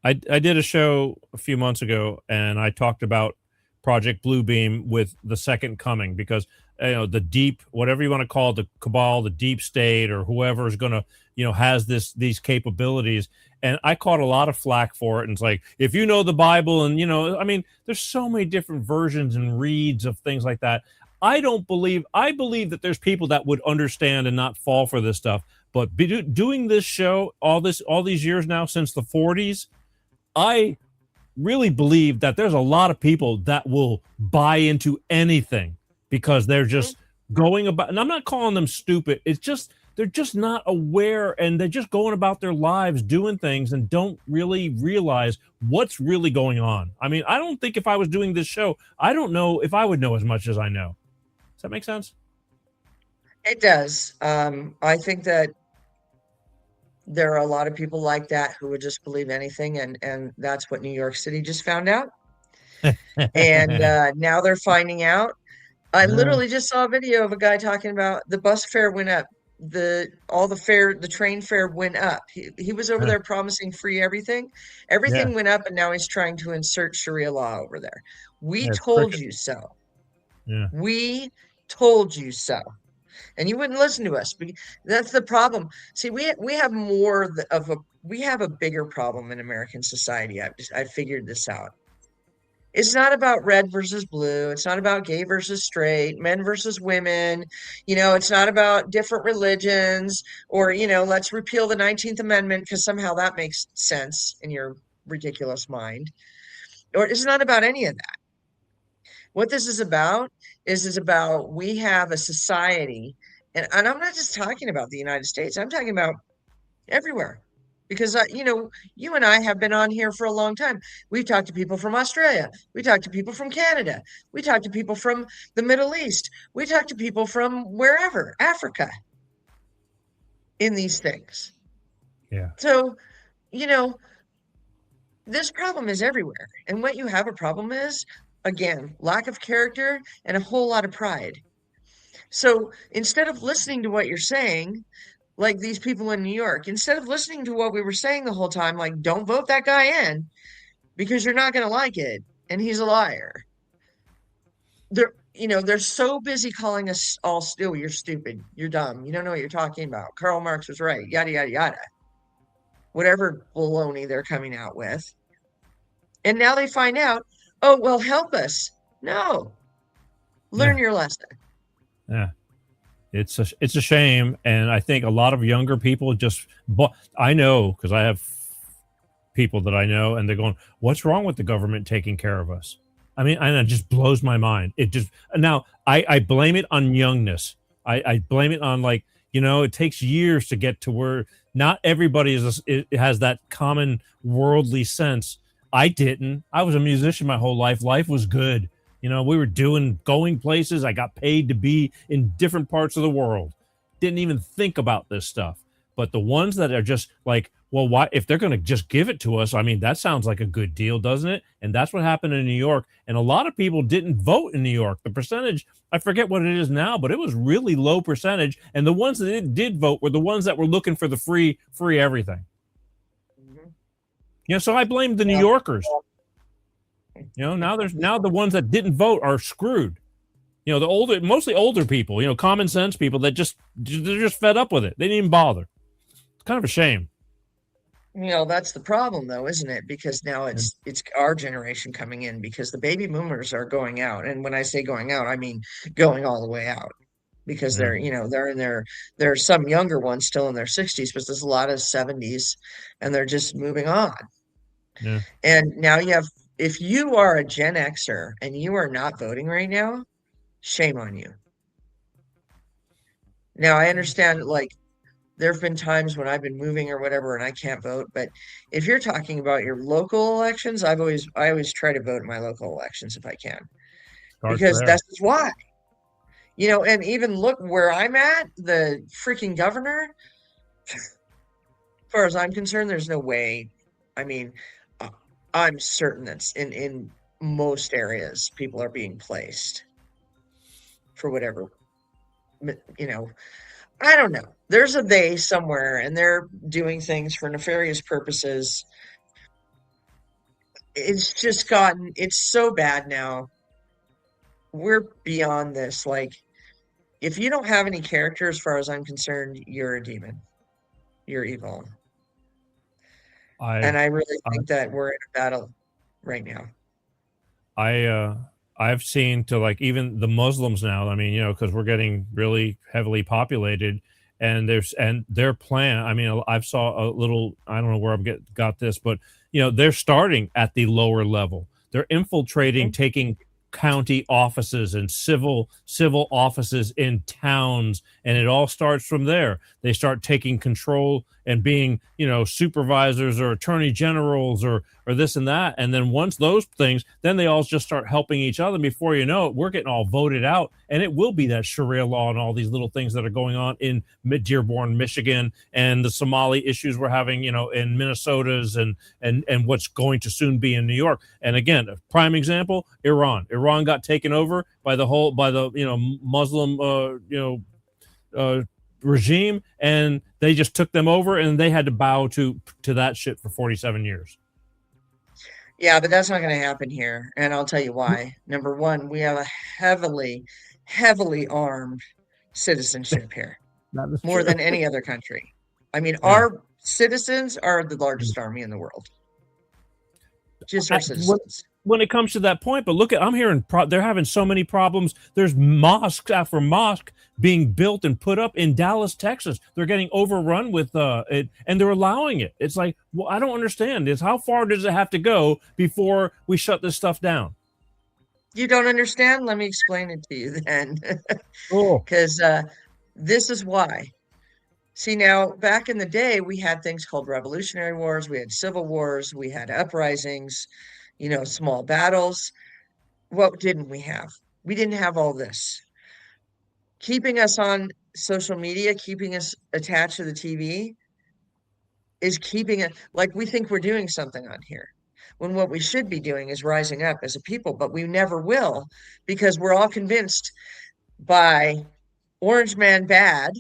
I did a show a few months ago, and I talked about Project Bluebeam with the Second Coming, because, you know, the deep, whatever you want to call it, the cabal, the deep state, or whoever is going to, you know, has these capabilities. And I caught a lot of flack for it. And it's like, if you know the Bible, and, you know, I mean, there's so many different versions and reads of things like that. I believe that there's people that would understand and not fall for this stuff. But doing this show all these years now, since the 40s, I really believe that there's a lot of people that will buy into anything because they're just going about, and I'm not calling them stupid. It's just, they're just not aware, and they're just going about their lives doing things and don't really realize what's really going on. I mean, I don't think if I was doing this show, I don't know if I would know as much as I know. Does that make sense? It does. I think that there are a lot of people like that who would just believe anything, and that's what New York City just found out. And now they're finding out. I literally just saw a video of a guy talking about the bus fare went up. The train fare went up. He was over there promising free everything. Everything went up, and now he's trying to insert Sharia law over there. We told you so. Yeah. We told you so. And you wouldn't listen to us. That's the problem. See, we have we have a bigger problem in American society. I figured this out. It's not about red versus blue. It's not about gay versus straight, men versus women. It's not about different religions or, let's repeal the 19th Amendment because somehow that makes sense in your ridiculous mind. Or it's not about any of that. What this is about is about we have a society, and I'm not just talking about the United States. I'm talking about everywhere. Because, you and I have been on here for a long time. We've talked to people from Australia. We talked to people from Canada. We talked to people from the Middle East. We talked to people from wherever, Africa, in these things. Yeah. So, this problem is everywhere. And what you have a problem is, again, lack of character and a whole lot of pride. So instead of listening to what you're saying, like these people in New York, instead of listening to what we were saying the whole time, like, don't vote that guy in because you're not going to like it and he's a liar. They're so busy calling us all still, you're stupid, you're dumb, you don't know what you're talking about. Karl Marx was right, yada, yada, yada. Whatever baloney they're coming out with. And now they find out, oh, well, help us. No. Learn your lesson. Yeah. It's a shame, and I think a lot of younger people I know, because I have people that I know, and they're going, what's wrong with the government taking care of us? I mean, and it just blows my mind. Now I blame it on youngness. I blame it on, like, it takes years to get to where not everybody has that common worldly sense. I didn't. I was a musician my whole life. Life was good. We were going places. I got paid to be in different parts of the world. Didn't even think about this stuff. But the ones that are just like, well, why, if they're going to just give it to us? I mean, that sounds like a good deal, doesn't it? And that's what happened in New York. And a lot of people didn't vote in New York. The percentage, I forget what it is now, but it was really low percentage. And the ones that did vote were the ones that were looking for the free everything. So I blame the New Yorkers. Now the ones that didn't vote are screwed. Mostly older people, common sense people that they're just fed up with it. They didn't even bother. It's kind of a shame. That's the problem, though, isn't it? Because now it's our generation coming in, because the baby boomers are going out. And when I say going out, I mean going all the way out, because they're in there are some younger ones still in their 60s, but there's a lot of 70s, and they're just moving on. Yeah. And now if you are a Gen Xer and you are not voting right now, shame on you. Now, I understand, like, there have been times when I've been moving or whatever and I can't vote, but if you're talking about your local elections, I always try to vote in my local elections if I can. Because that's just why. And even look where I'm at, the freaking governor, as far as I'm concerned, there's no way. I mean, I'm certain that's in most areas people are being placed for whatever, I don't know. There's a they somewhere, and they're doing things for nefarious purposes. It's so bad now. We're beyond this. Like, if you don't have any character, as far as I'm concerned, you're a demon. You're evil. And I really think that we're in a battle right now. I've seen to like even the Muslims now. I mean, because we're getting really heavily populated, and their plan. I mean, I've saw a little. I don't know where got this, but they're starting at the lower level. They're infiltrating, taking county offices and civil offices in towns, and it all starts from there. They start taking control and being supervisors or attorney generals or this and that, and then once those things, then they all just start helping each other. Before you know it, we're getting all voted out, and it will be that Sharia law and all these little things that are going on in Dearborn, Michigan, and the Somali issues we're having in Minnesota's and what's going to soon be in New York. And again, a prime example, Iran got taken over by the Muslim regime, and they just took them over, and they had to bow to that shit for 47 years. Yeah, but that's not going to happen here, and I'll tell you why. Number one, we have a heavily armed citizenship here, more than any other country. I mean, our citizens are the largest army in the world. Just our citizens. When it comes to that point, but look I'm hearing they're having so many problems. There's mosque after mosque being built and put up in Dallas, Texas. They're getting overrun with it, and they're allowing it. It's like, well, I don't understand. Is how far does it have to go before we shut this stuff down? You don't understand? Let me explain it to you then. Oh, because this is why. See, now back in the day, we had things called revolutionary wars. We had civil wars. We had uprisings. Small battles. What didn't we have? We didn't have all this. Keeping us on social media, keeping us attached to the TV is keeping it like we think we're doing something on here, when what we should be doing is rising up as a people, but we never will, because we're all convinced by Orange Man Bad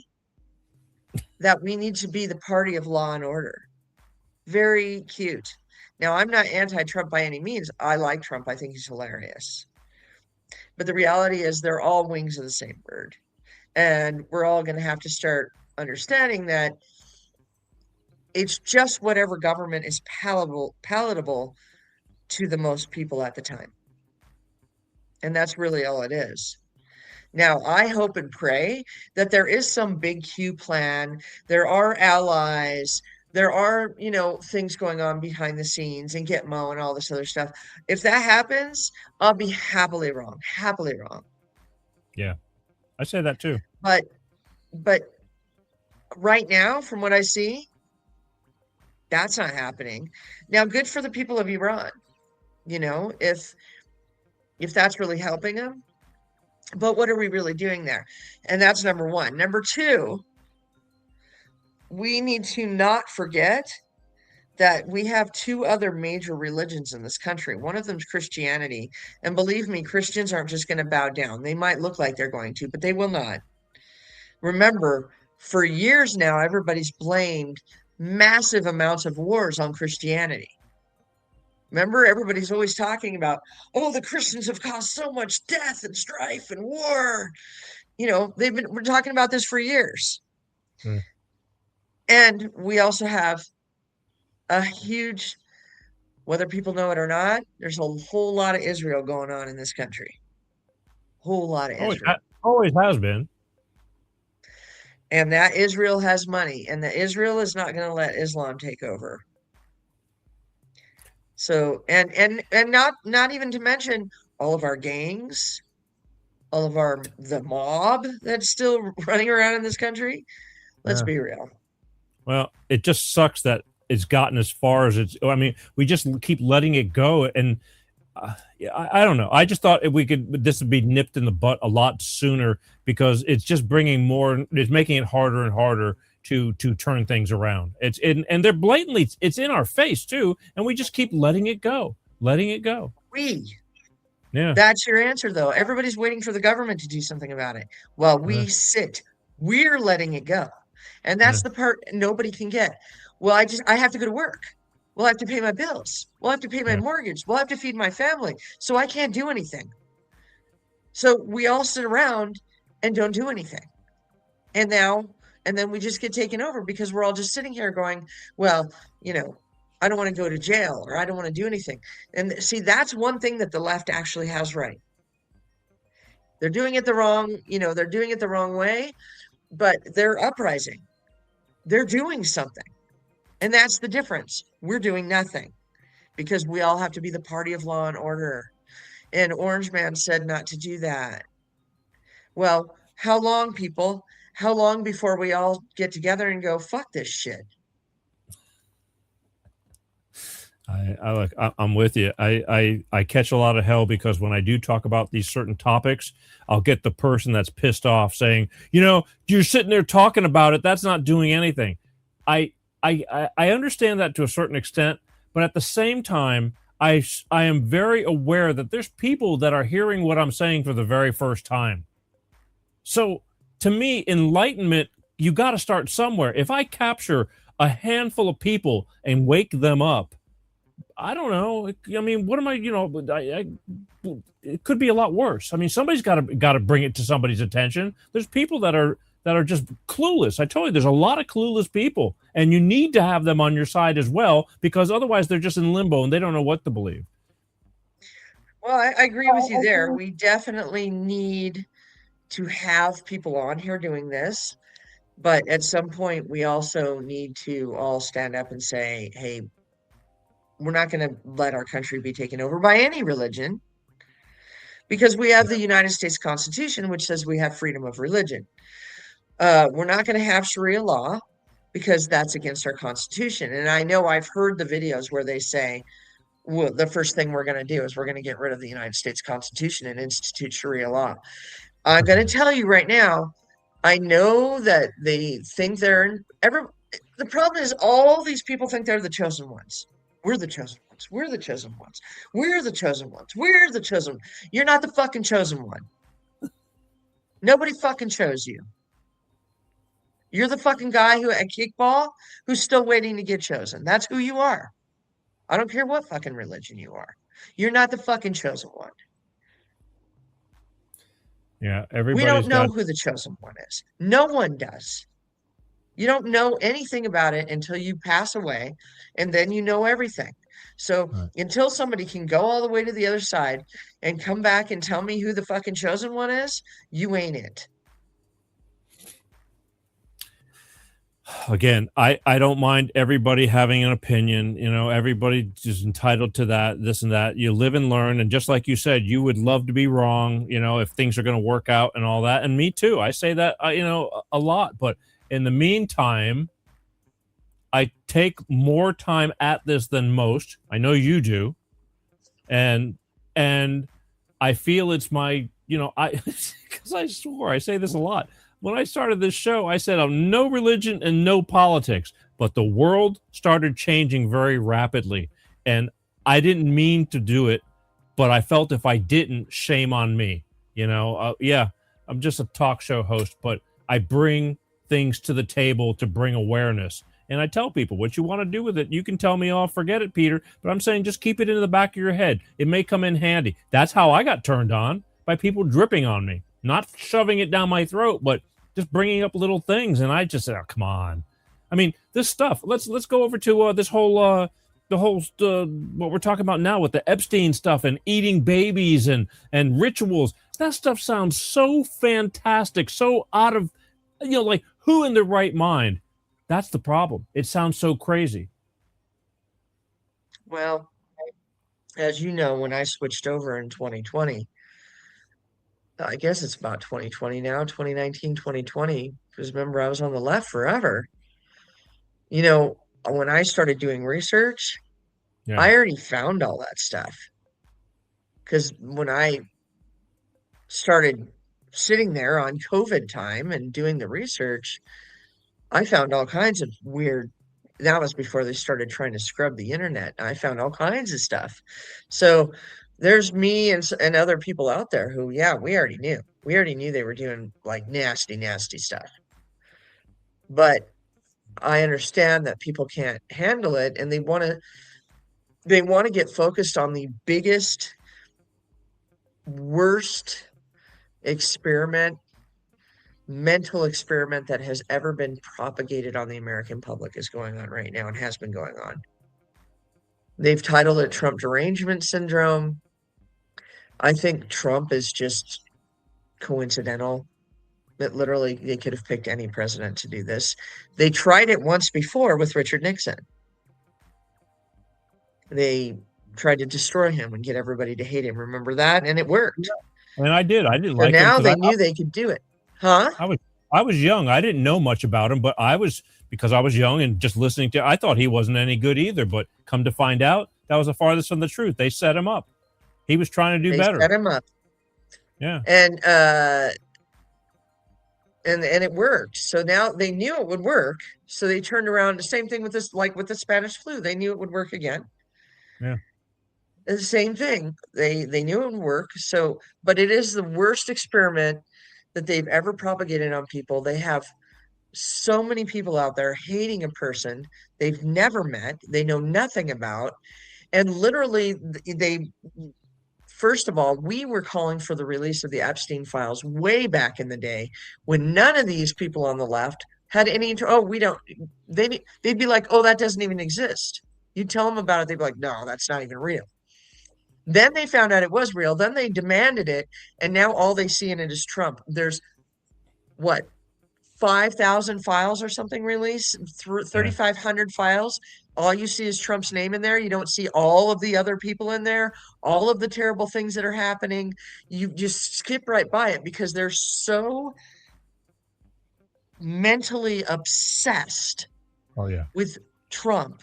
that we need to be the party of law and order. Very cute. Now, I'm not anti-Trump by any means. I like Trump. I think he's hilarious. But the reality is they're all wings of the same bird. And we're all going to have to start understanding that it's just whatever government is palatable to the most people at the time. And that's really all it is. Now, I hope and pray that there is some big Q plan. There are allies. There are, things going on behind the scenes and Gitmo and all this other stuff. If that happens, I'll be happily wrong. Yeah, I say that too. But right now, from what I see, that's not happening. Now, good for the people of Iran, if that's really helping them. But what are we really doing there? And that's number one. Number two, we need to not forget that we have two other major religions in this country. One of them is Christianity. And believe me, Christians aren't just going to bow down. They might look like they're going to, but they will not. Remember, for years now, everybody's blamed massive amounts of wars on Christianity. Remember, everybody's always talking about, the Christians have caused so much death and strife and war. We're talking about this for years. And we also have a huge, whether people know it or not, there's a whole lot of Israel going on in this country. Whole lot of Israel. Always has been. And that Israel has money, and that Israel is not going to let Islam take over. So, and not even to mention all of our gangs, all of the mob that's still running around in this country. Let's be real. Well, it just sucks that it's gotten as far as we just keep letting it go. And I don't know. I just thought this would be nipped in the butt a lot sooner, because it's just it's making it harder and harder to turn things around. And they're blatantly, it's in our face too. And we just keep letting it go. Yeah. That's your answer though. Everybody's waiting for the government to do something about it. Well, we're letting it go. And that's the part nobody can get. Well, I have to go to work. Well, I have to pay my bills. Well, I have to pay my mortgage. Well, I have to feed my family. So I can't do anything. So we all sit around and don't do anything. And then we just get taken over, because we're all just sitting here going, well, I don't want to go to jail, or I don't want to do anything. And see, that's one thing that the left actually has right. They're doing it the wrong, they're doing it the wrong way, but they're uprising. They're doing something. And that's the difference. We're doing nothing because we all have to be the party of law and order. And Orange Man said not to do that. Well, how long, people? How long before we all get together and go, fuck this shit? I'm with you. I catch a lot of hell because when I do talk about these certain topics, I'll get the person that's pissed off saying, you're sitting there talking about it. That's not doing anything. I understand that to a certain extent, but at the same time, I am very aware that there's people that are hearing what I'm saying for the very first time. So to me, enlightenment, you got to start somewhere. If I capture a handful of people and wake them up, I don't know. I mean, what am I? It could be a lot worse. I mean, somebody's got to bring it to somebody's attention. There's people that are just clueless. I told you, there's a lot of clueless people, and you need to have them on your side as well, because otherwise they're just in limbo and they don't know what to believe. Well, I agree with you there. We definitely need to have people on here doing this, but at some point we also need to all stand up and say, hey, we're not going to let our country be taken over by any religion, because we have the United States Constitution, which says we have freedom of religion. We're not going to have Sharia law because that's against our Constitution. And I know I've heard the videos where they say, well, the first thing we're going to do is we're going to get rid of the United States Constitution and institute Sharia law. I'm going to tell you right now, I know that they think the problem is all these people think they're the chosen ones. We're the chosen ones. We're the chosen ones. We're the chosen ones. We're the chosen. You're not the fucking chosen one. Nobody fucking chose you. You're the fucking guy who at kickball who's still waiting to get chosen. That's who you are. I don't care what fucking religion you are. You're not the fucking chosen one. Yeah, we don't know who the chosen one is. No one does. You don't know anything about it until you pass away, and then you know everything. So until somebody can go all the way to the other side and come back and tell me who the fucking chosen one is, you ain't it. Again, I don't mind everybody having an opinion. Everybody is entitled to that, this and that. You live and learn. And just like you said, you would love to be wrong, if things are going to work out and all that. And me too. I say that, a lot. But in the meantime, I take more time at this than most. I know you do. And I feel it's my, because I swore, I say this a lot. When I started this show, I said no religion and no politics, but the world started changing very rapidly. And I didn't mean to do it, but I felt if I didn't, shame on me. I'm just a talk show host, but I bring things to the table to bring awareness. And I tell people what you want to do with it. You can tell me, oh, forget it, Peter. But I'm saying just keep it in the back of your head. It may come in handy. That's how I got turned on, by people dripping on me. Not shoving it down my throat, but just bringing up little things. And I just said, oh, come on. I mean, this stuff. Let's go over to this whole what we're talking about now with the Epstein stuff and eating babies and rituals. That stuff sounds so fantastic, so out of, like, who in their right mind? That's the problem. It sounds so crazy. Well, as you know, when I switched over in 2020, I guess it's about 2020 now, 2019, 2020, because remember, I was on the left forever. When I started doing research, I already found all that stuff. Because when I started sitting there on COVID time and doing the research, I found all kinds of weird. That was before they started trying to scrub the internet. I found all kinds of stuff. So there's me and other people out there who, we already knew. We already knew they were doing like nasty, nasty stuff. But I understand that people can't handle it, and they want to get focused on the biggest, worst mental experiment that has ever been propagated on the American public is going on right now and has been going on. They've titled it Trump derangement syndrome. I think Trump is just coincidental that literally they could have picked any president to do this. They tried it once before with Richard Nixon. They tried to destroy him and get everybody to hate him. Remember that? And it worked. And I did. I didn't So like him. now 'cause they knew they could do it. Huh? I was young. I didn't know much about him, but because I was young and just listening to, I thought he wasn't any good either. But come to find out, that was the farthest from the truth. They set him up. He was trying to do better. They set him up. Yeah. And it worked. So now they knew it would work. So they turned around. The same thing with this, like with the Spanish flu. They knew it would work again. Yeah. The same thing. They knew it would work. So, but it is the worst experiment that they've ever propagated on people. They have so many people out there hating a person they've never met, they know nothing about, and literally first of all, we were calling for the release of the Epstein files way back in the day when none of these people on the left had any, they'd be like, oh, that doesn't even exist. You tell them about it, they'd be like, no, that's not even real. Then they found out it was real. Then they demanded it. And now all they see in it is Trump. There's what, 5,000 files or something released, 3,500 files. All you see is Trump's name in there. You don't see all of the other people in there, all of the terrible things that are happening. You just skip right by it because they're so mentally obsessed with Trump.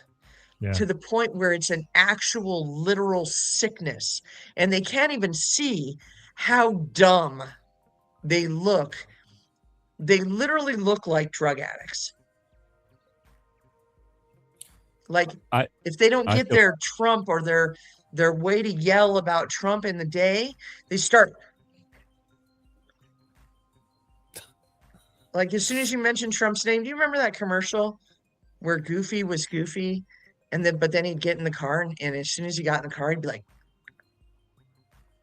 Yeah. To the point where it's an actual literal sickness, and they can't even see how dumb they look. They literally look like drug addicts. Like if they don't get their Trump or their way to yell about Trump in the day, they start like as soon as you mention Trump's name. Do you remember that commercial where Goofy was Goofy? But then he'd get in the car, and as soon as he got in the car, he'd be like,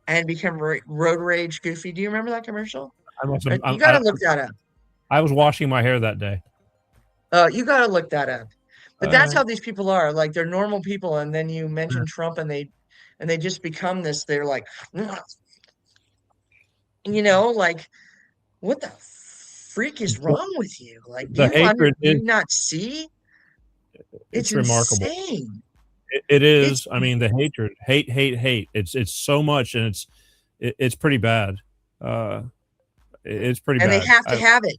and become road rage Goofy. Do you remember that commercial? You got to look that up. I was washing my hair that day. You got to look that up. But that's how these people are. Like they're normal people, and then you mention Trump, and they just become this. They're like, like what the freak is wrong with you? Like the hatred do you not see? It's remarkable. Insane. It is. I mean, the hatred, hate. It's so much, and it's pretty bad. It's pretty bad. And they have to have it.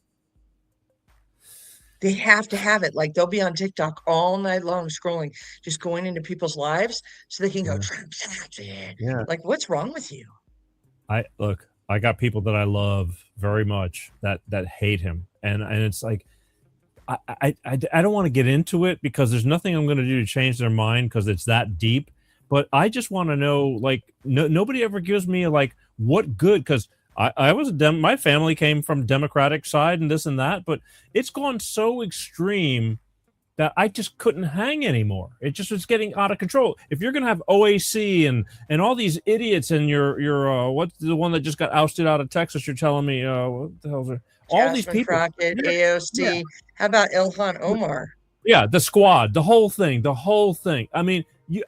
They have to have it. Like they'll be on TikTok all night long scrolling, just going into people's lives so they can go, yeah. Like, what's wrong with you? I got people that I love very much that hate him. And it's like, I don't want to get into it because there's nothing I'm going to do to change their mind because it's that deep. But I just want to know, like, nobody ever gives me like what good, because I was my family came from Democratic side and this and that, but it's gone so extreme that I just couldn't hang anymore. It just was getting out of control. If you're going to have OAC and all these idiots and your what's the one that just got ousted out of Texas? You're telling me what the hell's there? All these people, Crockett, AOC. Yeah. How about Ilhan Omar? Yeah, the squad, the whole thing. I mean,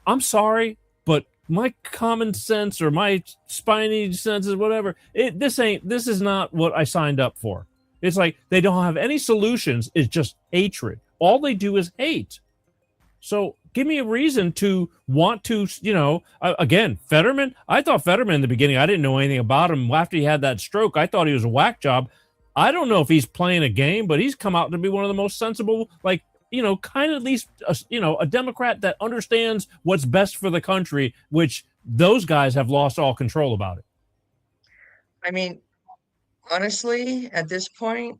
I'm sorry, but my common sense or my spiny senses, whatever, this is not what I signed up for. It's like they don't have any solutions. It's just hatred. All they do is hate. So give me a reason to want to, again, Fetterman. I thought Fetterman in the beginning, I didn't know anything about him. After he had that stroke, I thought he was a whack job. I don't know if he's playing a game, but he's come out to be one of the most sensible, kind of at least, a Democrat that understands what's best for the country, which those guys have lost all control about it. I mean, honestly, at this point,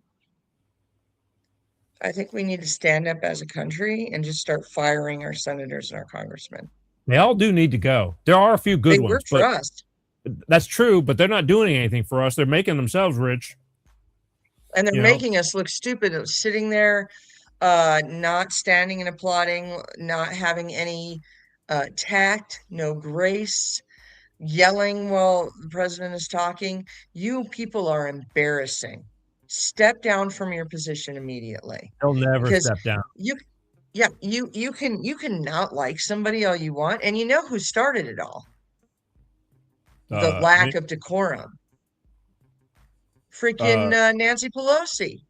I think we need to stand up as a country and just start firing our senators and our congressmen. They all do need to go. There are a few good ones. They work for us. That's true, but they're not doing anything for us. They're making themselves rich. And they're making us look stupid, sitting there, not standing and applauding, not having any tact, no grace, yelling while the president is talking. You people are embarrassing. Step down from your position immediately. They'll never step down. You can not like somebody all you want, and you know who started it all. The lack of decorum. Freaking Nancy Pelosi.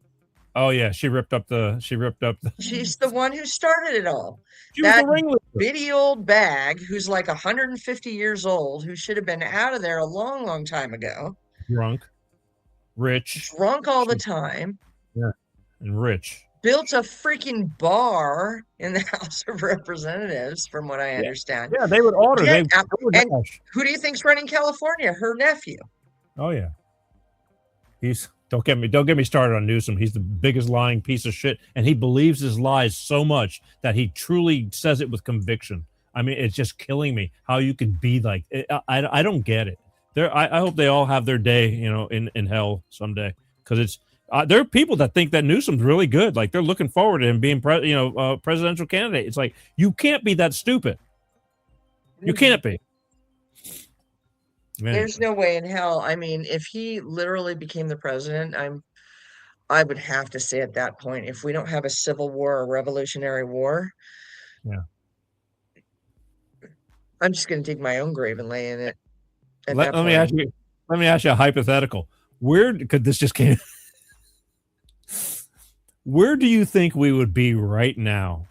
Oh yeah, she ripped up the. She's the one who started it all. She was That the ringleader. bitty old bag who's like 150 years old, who should have been out of there a long, long time ago. Drunk, rich, drunk all the time. Yeah, and rich. Built a freaking bar in the House of Representatives, from what I understand. Yeah, they would order. And who do you think's running California? Her nephew. Oh yeah. Don't get me started on Newsom. He's the biggest lying piece of shit, and he believes his lies so much that he truly says it with conviction. I mean, it's just killing me how you can be like. I don't get it. I hope they all have their day, in hell someday, because it's. There are people that think that Newsom's really good. Like they're looking forward to him being, presidential candidate. It's like you can't be that stupid. You can't be. There's no way in hell. I mean, if he literally became the president, I would have to say at that point, if we don't have a civil war or revolutionary war, yeah, I'm just going to dig my own grave and lay in it. Let me ask you a hypothetical. Where could this just came? Where do you think we would be right now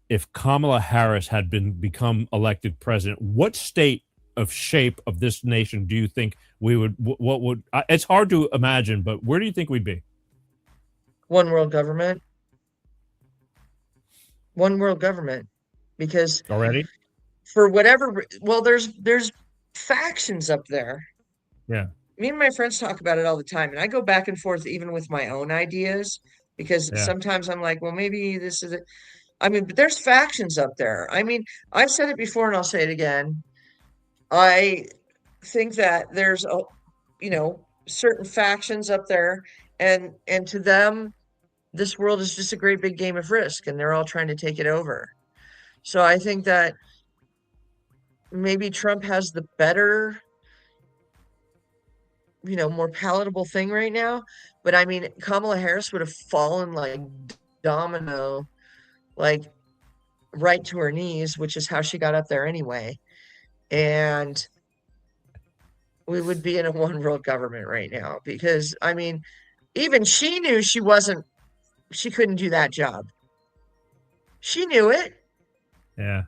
if Kamala Harris had become elected president? What state of shape of this nation do you think we would? What would? It's hard to imagine, but where do you think we'd be? One world government. One world government, because already for whatever. Well, there's factions up there. Yeah. Me and my friends talk about it all the time, and I go back and forth even with my own ideas, because sometimes I'm like, well, maybe this is it. I mean, but there's factions up there. I mean, I've said it before and I'll say it again. I think that there's certain factions up there, and to them, this world is just a great big game of Risk, and they're all trying to take it over. So I think that maybe Trump has the better, more palatable thing right now. But I mean, Kamala Harris would have fallen like domino, like right to her knees, which is how she got up there anyway. And we would be in a one world government right now, because I mean, even she knew she couldn't do that job. She knew it. Yeah.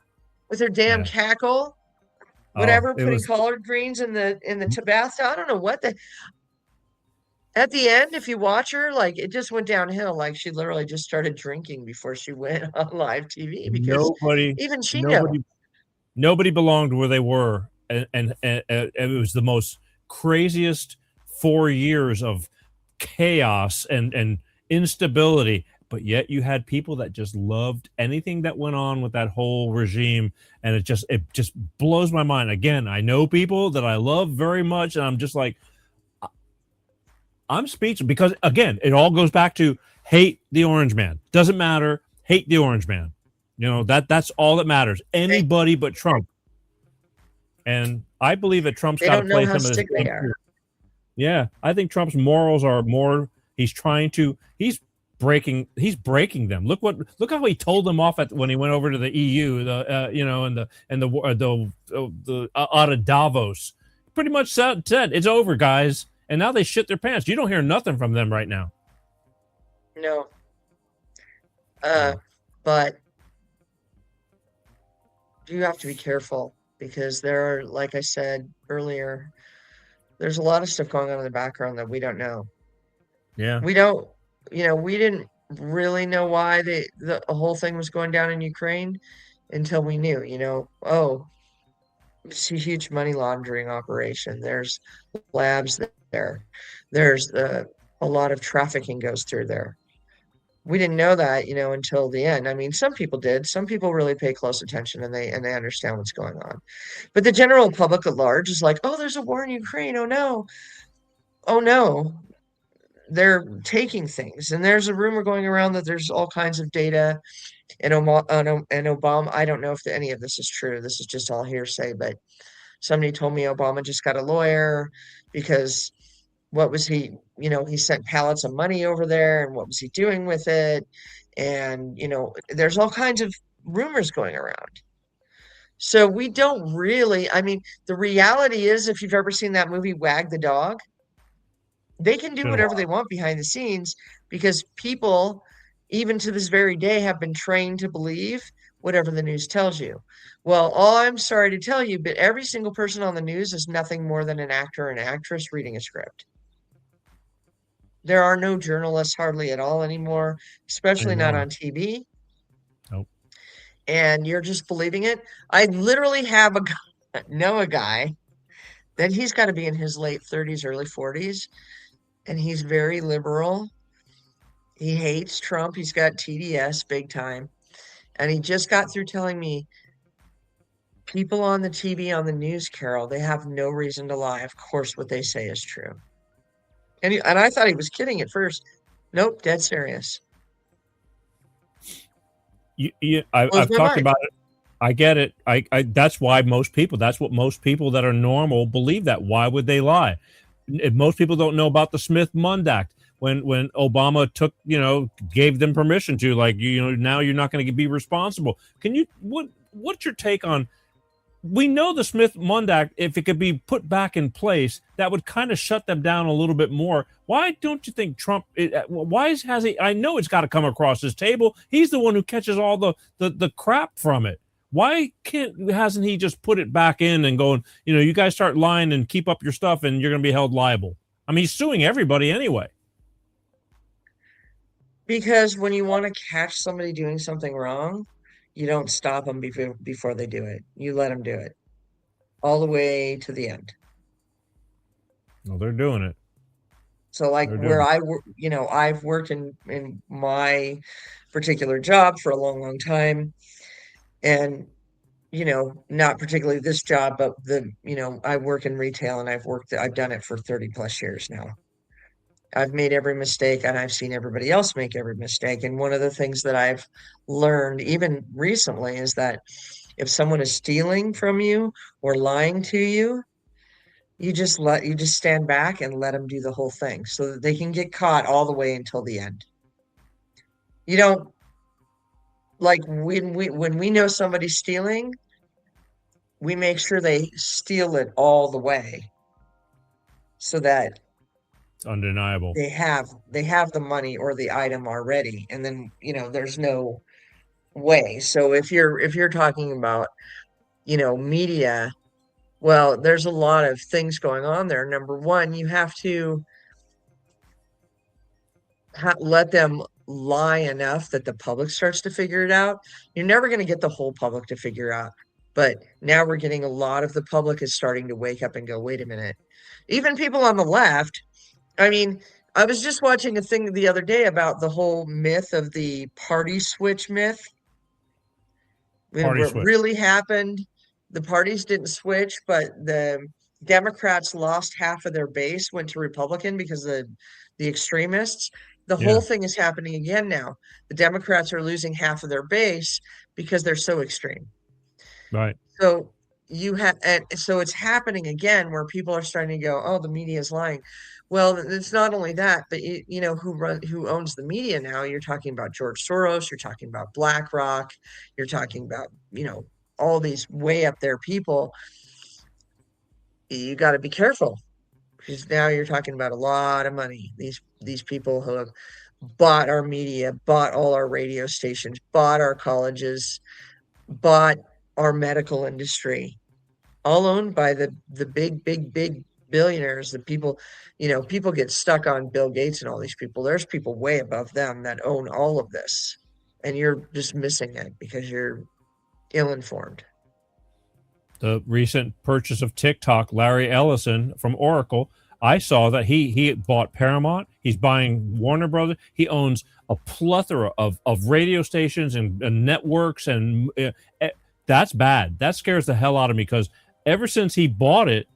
With her damn cackle, whatever, putting collard greens in the Tabasco. I don't know what at the end, if you watch her, like it just went downhill. Like she literally just started drinking before she went on live TV, because even she knew. Nobody belonged where they were, and it was the most craziest 4 years of chaos and instability. But yet you had people that just loved anything that went on with that whole regime, and it just blows my mind. Again, I know people that I love very much, and I'm just like, I'm speechless, because again, it all goes back to hate the orange man. Doesn't matter. Hate the orange man. That's all that matters. Anybody but Trump. And I believe that Trump's got to play some of this. Yeah, I think Trump's morals are more. He's breaking them. Look how he told them off when he went over to the EU. The out of Davos. Pretty much said it's over, guys. And now they shit their pants. You don't hear nothing from them right now. No. But you have to be careful, because there are, like I said earlier, there's a lot of stuff going on in the background that we don't know. Yeah. We don't, we didn't really know why the whole thing was going down in Ukraine until we knew, it's a huge money laundering operation. There's labs there. There's a lot of trafficking goes through there. We didn't know that, until the end. I mean, some people did. Some people really pay close attention, and they understand what's going on. But the general public at large is like, oh, there's a war in Ukraine. Oh, no. Oh, no. They're taking things. And there's a rumor going around that there's all kinds of data. And Obama, I don't know if any of this is true. This is just all hearsay. But somebody told me Obama just got a lawyer, because what was he, he sent pallets of money over there, and what was he doing with it? And, there's all kinds of rumors going around. So we don't really, I mean, the reality is, if you've ever seen that movie, Wag the Dog, They can do whatever they want behind the scenes because people, even to this very day, have been trained to believe whatever the news tells you. Well, all I'm sorry to tell you, but every single person on the news is nothing more than an actor or an actress reading a script. There are no journalists hardly at all anymore, especially not on TV. Nope. And you're just believing it. I literally know a guy that he's got to be in his late 30s, early 40s, and he's very liberal. He hates Trump. He's got TDS big time. And he just got through telling me people on the TV, on the news, Carol, they have no reason to lie. Of course, what they say is true. And I thought he was kidding at first. Nope, dead serious. I've talked about it. I get it. That's why that's what most people that are normal believe that. Why would they lie? If most people don't know about the Smith-Mundt Act. When Obama gave them permission to, now you're not going to be responsible. What's your take on, we know the Smith-Mundt Act, if it could be put back in place, that would kind of shut them down a little bit more. Why don't you think Trump, I know it's got to come across his table. He's the one who catches all the crap from it. Why hasn't he just put it back in and going, you guys start lying and keep up your stuff and you're going to be held liable? I mean, he's suing everybody anyway. Because when you want to catch somebody doing something wrong, you don't stop them before they do it. You let them do it all the way to the end. Well, they're doing it. So where I've worked in my particular job for a long, long time. And, not particularly this job, but I work in retail and I've done it for 30 plus years now. I've made every mistake and I've seen everybody else make every mistake. And one of the things that I've learned even recently is that if someone is stealing from you or lying to you, you just stand back and let them do the whole thing so that they can get caught all the way until the end. You don't, when we know somebody's stealing, we make sure they steal it all the way so that it's undeniable. They have the money or the item already, and then there's no way. So if you're talking about media, well, there's a lot of things going on there. Number one, you have to let them lie enough that the public starts to figure it out. You're never going to get the whole public to figure out, but now we're getting a lot of the public is starting to wake up and go, wait a minute. Even people on the left. I mean, I was just watching a thing the other day about the whole myth of the party switch myth. What really happened, the parties didn't switch, but the Democrats lost half of their base, went to Republican because of the extremists. The whole thing is happening again now. The Democrats are losing half of their base because they're so extreme. Right. So so it's happening again where people are starting to go, oh, the media is lying. Well, it's not only that, but who owns the media now? You're talking about George Soros. You're talking about BlackRock. You're talking about all these way up there people. You got to be careful because now you're talking about a lot of money. These people who have bought our media, bought all our radio stations, bought our colleges, bought our medical industry, all owned by the big billionaires. The people, people get stuck on Bill Gates and all these people. There's people way above them that own all of this, and you're just missing it because you're ill-informed. The recent purchase of TikTok, Larry Ellison from Oracle, I saw that he bought Paramount. He's buying Warner Brothers. He owns a plethora of radio stations and networks, and that's bad. That scares the hell out of me because ever since he bought it,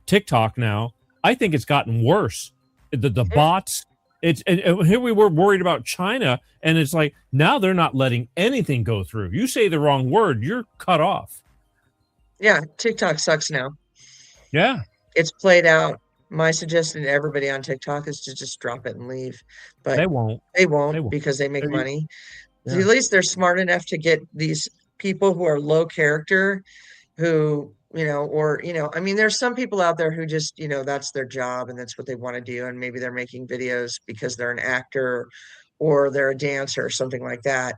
TikTok now, I think it's gotten worse. The bots, and here we were worried about China, and it's like now they're not letting anything go through. You say the wrong word, you're cut off. Yeah, TikTok sucks now. Yeah. It's played out. My suggestion to everybody on TikTok is to just drop it and leave. But they won't because they make money. Yeah. At least they're smart enough to get these people who are low character, who I mean, there's some people out there who just, that's their job and that's what they want to do. And maybe they're making videos because they're an actor or they're a dancer or something like that.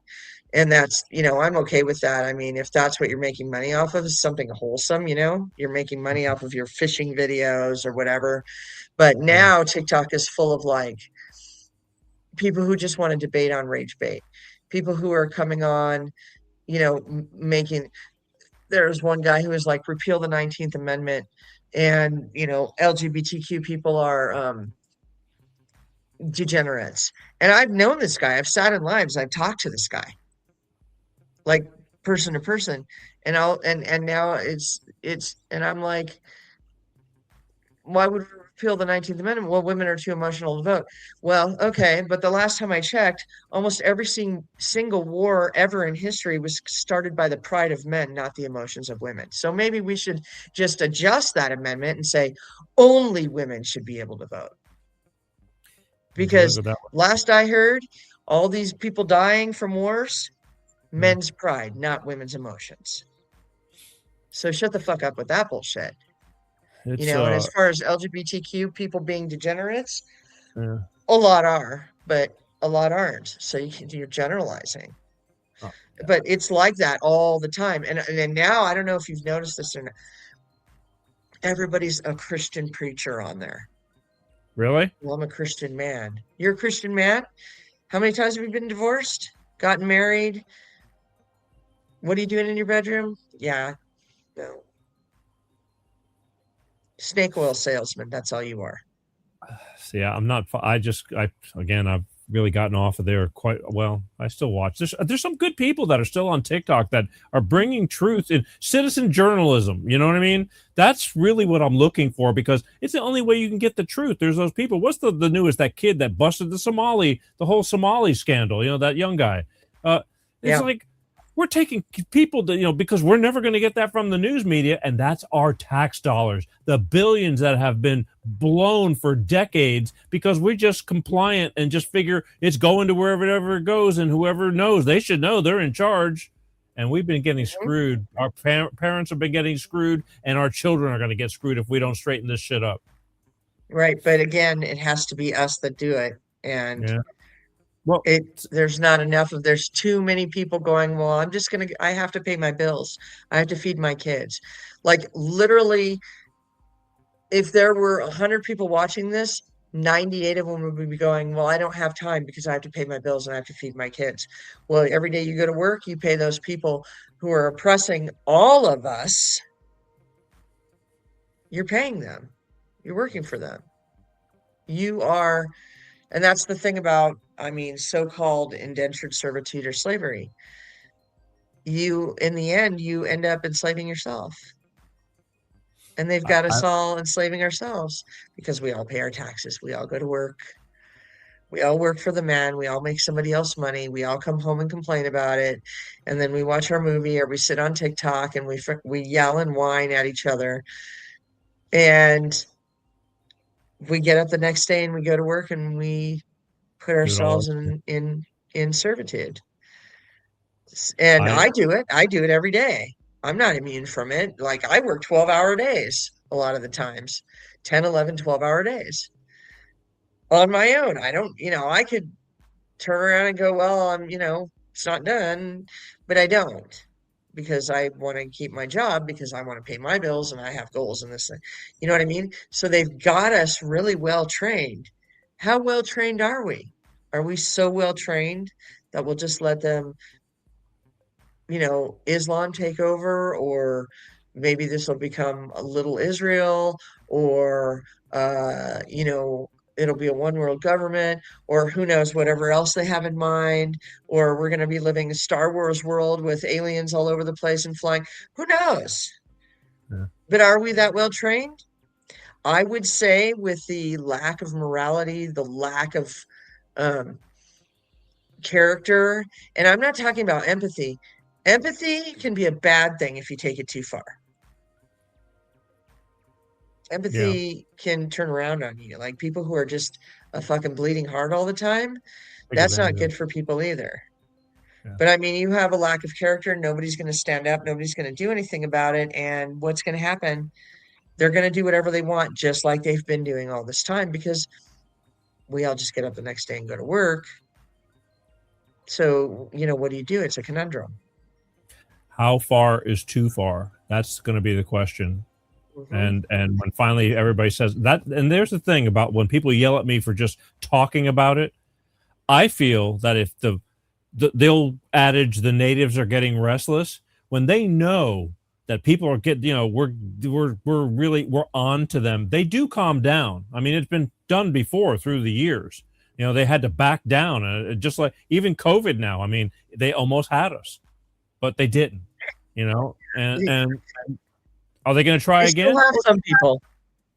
And that's, I'm okay with that. I mean, if that's what you're making money off of, is something wholesome, you're making money off of your fishing videos or whatever. But now TikTok is full of like people who just want to debate on rage bait, people who are coming on, making. There's one guy who was like, repeal the 19th Amendment, and LGBTQ people are degenerates. And I've known this guy. I've sat in lives. I've talked to this guy, like person to person, and now it's and I'm like, why would we repeal the 19th Amendment? Well, women are too emotional to vote. Well, okay, but the last time I checked, almost every single war ever in history was started by the pride of men, not the emotions of women. So maybe we should just adjust that amendment and say only women should be able to vote. Because last I heard, all these people dying from wars, men's pride, not women's emotions. So shut the fuck up with that bullshit. And as far as LGBTQ people being degenerates, a lot are, but a lot aren't. So you're generalizing. Oh, yeah. But it's like that all the time. And now, I don't know if you've noticed this or not, everybody's a Christian preacher on there. Really? Well, I'm a Christian man. You're a Christian man? How many times have you been divorced? Gotten married? What are you doing in your bedroom? Yeah. No. Snake oil salesman. That's all you are. So yeah, I'm not. I've really gotten off of there quite well. I still watch. There's some good people that are still on TikTok that are bringing truth in citizen journalism. You know what I mean? That's really what I'm looking for, because it's the only way you can get the truth. There's those people. What's the newest? That kid that busted the whole Somali scandal. That young guy. It's like, we're taking people to, because we're never going to get that from the news media, and that's our tax dollars, the billions that have been blown for decades because we're just compliant and just figure it's going to wherever it goes, and whoever knows, they should know they're in charge. And we've been getting screwed. Our parents have been getting screwed, and our children are going to get screwed if we don't straighten this shit up. Right. But again, it has to be us that do it. And well, there's too many people going, well, I have to pay my bills. I have to feed my kids. Like, literally, if there were 100 people watching this, 98 of them would be going, well, I don't have time because I have to pay my bills and I have to feed my kids. Well, every day you go to work, you pay those people who are oppressing all of us. You're paying them. You're working for them. You are. And that's the thing about, so-called indentured servitude or slavery. In the end, you end up enslaving yourself. And they've got us all enslaving ourselves because we all pay our taxes. We all go to work. We all work for the man. We all make somebody else money. We all come home and complain about it. And then we watch our movie, or we sit on TikTok and we yell and whine at each other. And we get up the next day and we go to work and we put ourselves in servitude. And I do it every day. I'm not immune from it. Like, I work 12-hour days a lot of the times, 10, 11, 12-hour days on my own. I don't, I could turn around and go, well, it's not done, but I don't, because I want to keep my job, because I want to pay my bills and I have goals in this thing. You know what I mean? So they've got us really well trained. How well trained are we? Are we so well trained that we'll just let them, Islam take over, or maybe this will become a little Israel, or, it'll be a one world government, or who knows, whatever else they have in mind, or we're going to be living a Star Wars world with aliens all over the place and flying. Who knows? Yeah. But are we that well trained? I would say, with the lack of morality, the lack of character, and I'm not talking about empathy. Empathy can be a bad thing if you take it too far. Empathy can turn around on you. Like, people who are just a fucking bleeding heart all the time, that's not good for people either. But I mean, you have a lack of character. Nobody's going to stand up. Nobody's going to do anything about it. And what's going to happen? They're going to do whatever they want, just like they've been doing all this time, because we all just get up the next day and go to work. So, what do you do? It's a conundrum. How far is too far? That's going to be the question. And when finally everybody says that, and there's the thing about when people yell at me for just talking about it, I feel that if the old adage, the natives are getting restless, when they know that people are getting, we're on to them, they do calm down. I mean, it's been done before through the years. They had to back down, just like even COVID now. I mean, they almost had us, but they didn't, and are they going to try again? Still have some people.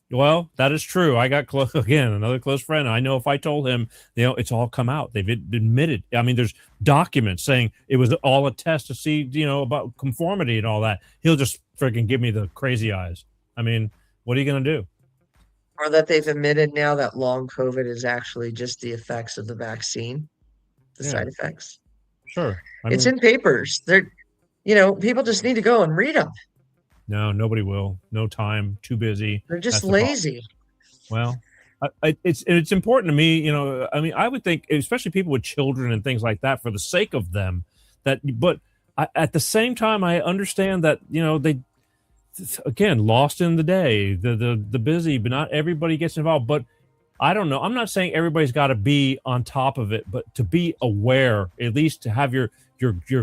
Well, that is true. I got another close friend. I know if I told him, it's all come out. They've admitted. I mean, there's documents saying it was all a test to see, about conformity and all that. He'll just freaking give me the crazy eyes. I mean, what are you going to do? Or that they've admitted now that long COVID is actually just the effects of the vaccine, the side effects. Sure. It's in papers. They're, people just need to go and read them. No, nobody will. No time. Too busy. They're just lazy. Well, it's important to me. I mean, I would think, especially people with children and things like that, for the sake of them. But at the same time, I understand that they, again, lost in the day, the busy, but not everybody gets involved. But I don't know. I'm not saying everybody's got to be on top of it, but to be aware, at least to have your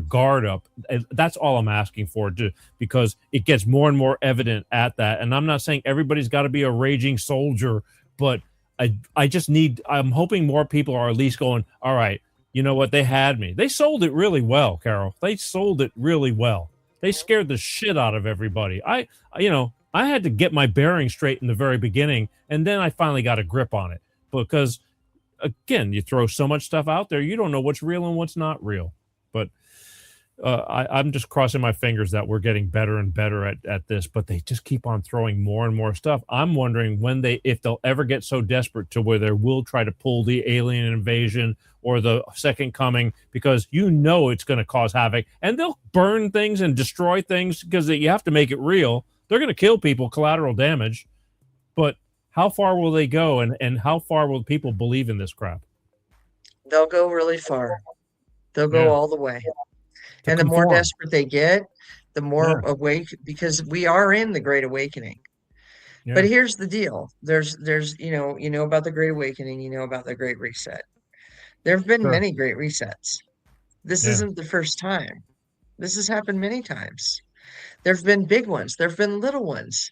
guard up. That's all I'm asking for, because it gets more and more evident at that. And I'm not saying everybody's got to be a raging soldier, but I'm hoping more people are at least going, all right, you know what? They had me. They sold it really well, Carol. They sold it really well. They scared the shit out of everybody. I had to get my bearings straight in the very beginning, and then I finally got a grip on it, because again, you throw so much stuff out there, you don't know what's real and what's not real. But I'm just crossing my fingers that we're getting better and better at this, but they just keep on throwing more and more stuff. I'm wondering if they'll ever get so desperate to where they will try to pull the alien invasion or the second coming, because it's going to cause havoc, and they'll burn things and destroy things because you have to make it real. They're going to kill people, collateral damage. But how far will they go, and how far will people believe in this crap? They'll go really far. They'll go all the way. And the more desperate they get, the more awake, because we are in the Great Awakening. Yeah. But here's the deal. There's you know about the Great Awakening, you know about the Great Reset. There have been many Great Resets. This isn't the first time. This has happened many times. There have been big ones. There have been little ones.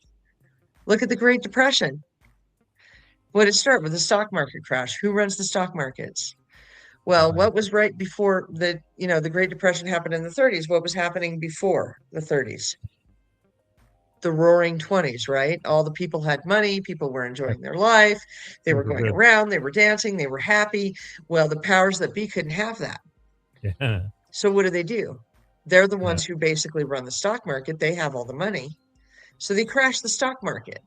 Look at the Great Depression. What did it start with? The stock market crash. Who runs the stock markets? Well, what was right before the Great Depression happened in the 30s? What was happening before the 30s? The Roaring 20s, right? All the people had money. People were enjoying their life. They were going around. They were dancing. They were happy. Well, the powers that be couldn't have that. Yeah. So what do? They're the ones who basically run the stock market. They have all the money. So they crashed the stock market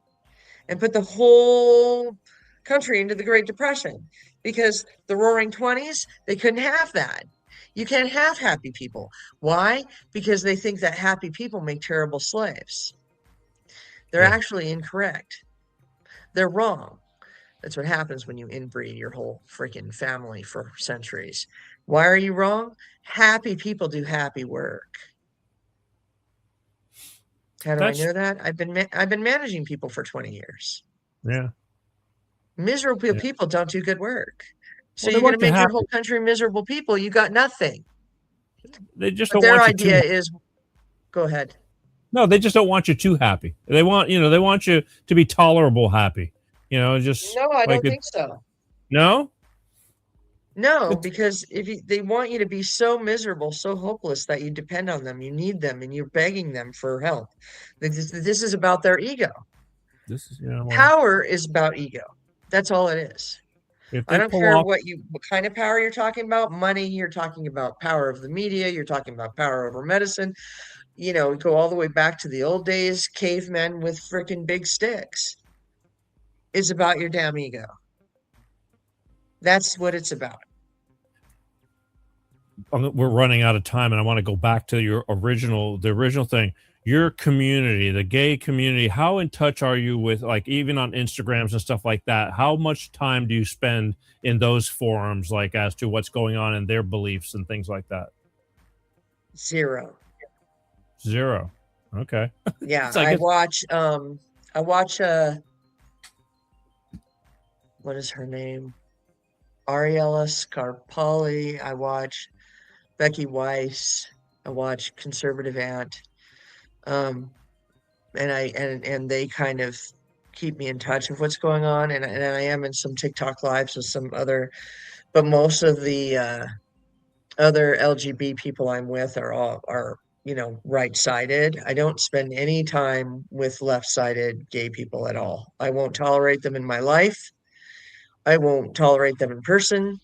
and put the whole country into the Great Depression, because the Roaring 20s, they couldn't have that. You can't have happy people. Why? Because they think that happy people make terrible slaves. They're actually incorrect. They're wrong. That's what happens when you inbreed your whole freaking family for centuries. Why are you wrong? Happy people do happy work. How do I know that? I've been managing people for 20 years. Yeah. Miserable people don't do good work. So you're going to make your whole country miserable people. You got nothing. They just but don't their want idea is, go ahead. No, they just don't want you too happy. They want you to be tolerable happy. Just no, I don't think so. No. No, because they want you to be so miserable, so hopeless that you depend on them, you need them, and you're begging them for help. This is about their ego. Power is about ego. That's all it is. I don't care what kind of power you're talking about. Money, you're talking about power of the media, you're talking about power over medicine. Go all the way back to the old days, cavemen with freaking big sticks. It's about your damn ego. That's what it's about. we're running out of time, and I want to go back to the original thing. Your community, the gay community, how in touch are you with, like, even on Instagrams and stuff like that? How much time do you spend in those forums, like, as to what's going on in their beliefs and things like that? Zero. Okay. Yeah, Like I watch what is her name? Ariella Scarpali. I watch Becky Weiss. I watch Conservative Ant. And they kind of keep me in touch of what's going on. And I am in some TikTok lives with some other, but most of the other LGBT people I'm with are right-sided. I don't spend any time with left-sided gay people at all. I won't tolerate them in my life. I won't tolerate them in person.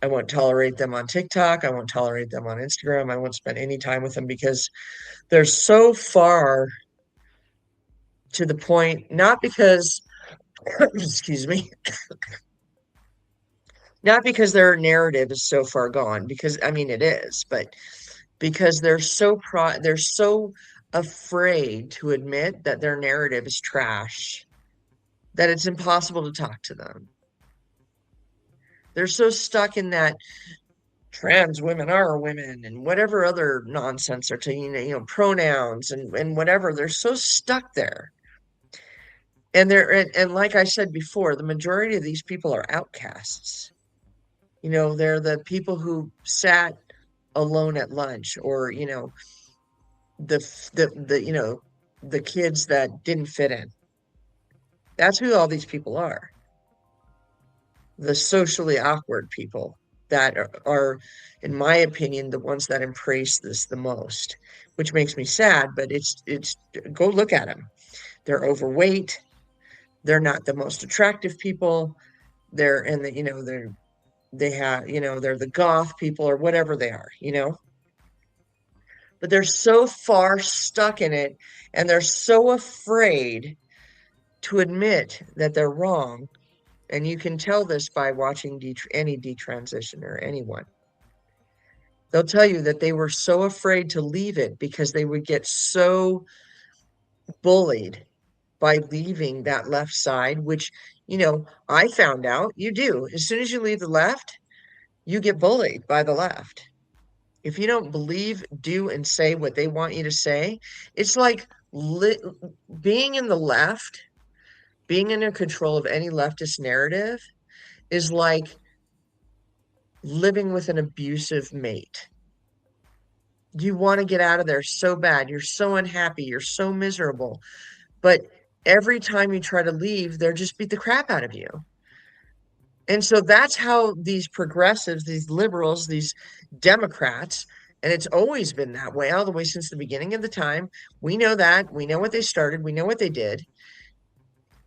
I won't tolerate them on TikTok. I won't tolerate them on Instagram. I won't spend any time with them because they're so far to the point, not because, excuse me, not because their narrative is so far gone, because I mean it is, but because they're so afraid to admit that their narrative is trash that it's impossible to talk to them. They're so stuck in that trans women are women and whatever other nonsense are to pronouns and whatever. They're so stuck there. And and like I said before, the majority of these people are outcasts. They're the people who sat alone at lunch, or the kids that didn't fit in. That's who all these people are. The socially awkward people that are, in my opinion, the ones that embrace this the most, which makes me sad. But it's go look at them. They're overweight. They're not the most attractive people. They're they're the goth people or whatever they are, but they're so far stuck in it, and they're so afraid to admit that they're wrong. And you can tell this by watching any detransitioner, anyone. They'll tell you that they were so afraid to leave it because they would get so bullied by leaving that left side, which, I found out you do. As soon as you leave the left, you get bullied by the left. If you don't believe, do, and say what they want you to say, it's like being in the left, being in control of any leftist narrative is like living with an abusive mate. You want to get out of there so bad. You're so unhappy. You're so miserable. But every time you try to leave, they're just beat the crap out of you. And so that's how these progressives, these liberals, these Democrats, and it's always been that way all the way since the beginning of the time. We know that. We know what they started. We know what they did.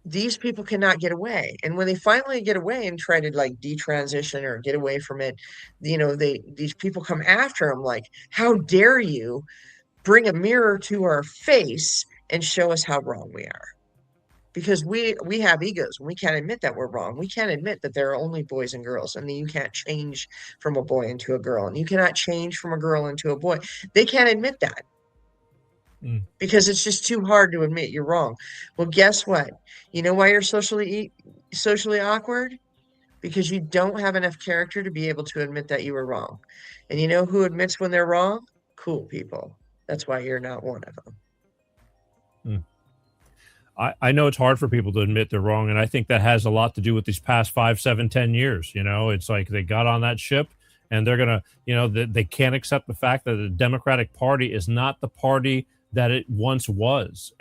These people cannot get away. And when they finally get away and try to like detransition or get away from it, these people come after them like, how dare you bring a mirror to our face and show us how wrong we are? Because we have egos and we can't admit that we're wrong. We can't admit that there are only boys and girls, and that you can't change from a boy into a girl, and you cannot change from a girl into a boy. They can't admit that because it's just too hard to admit you're wrong. Well, guess what? You know why you're socially awkward? Because you don't have enough character to be able to admit that you were wrong. And you know who admits when they're wrong? Cool people. That's why you're not one of them. I know it's hard for people to admit they're wrong, and I think that has a lot to do with these past 5, 7, 10 years. It's like they got on that ship, and they're gonna, they can't accept the fact that the Democratic Party is not the party that it once was,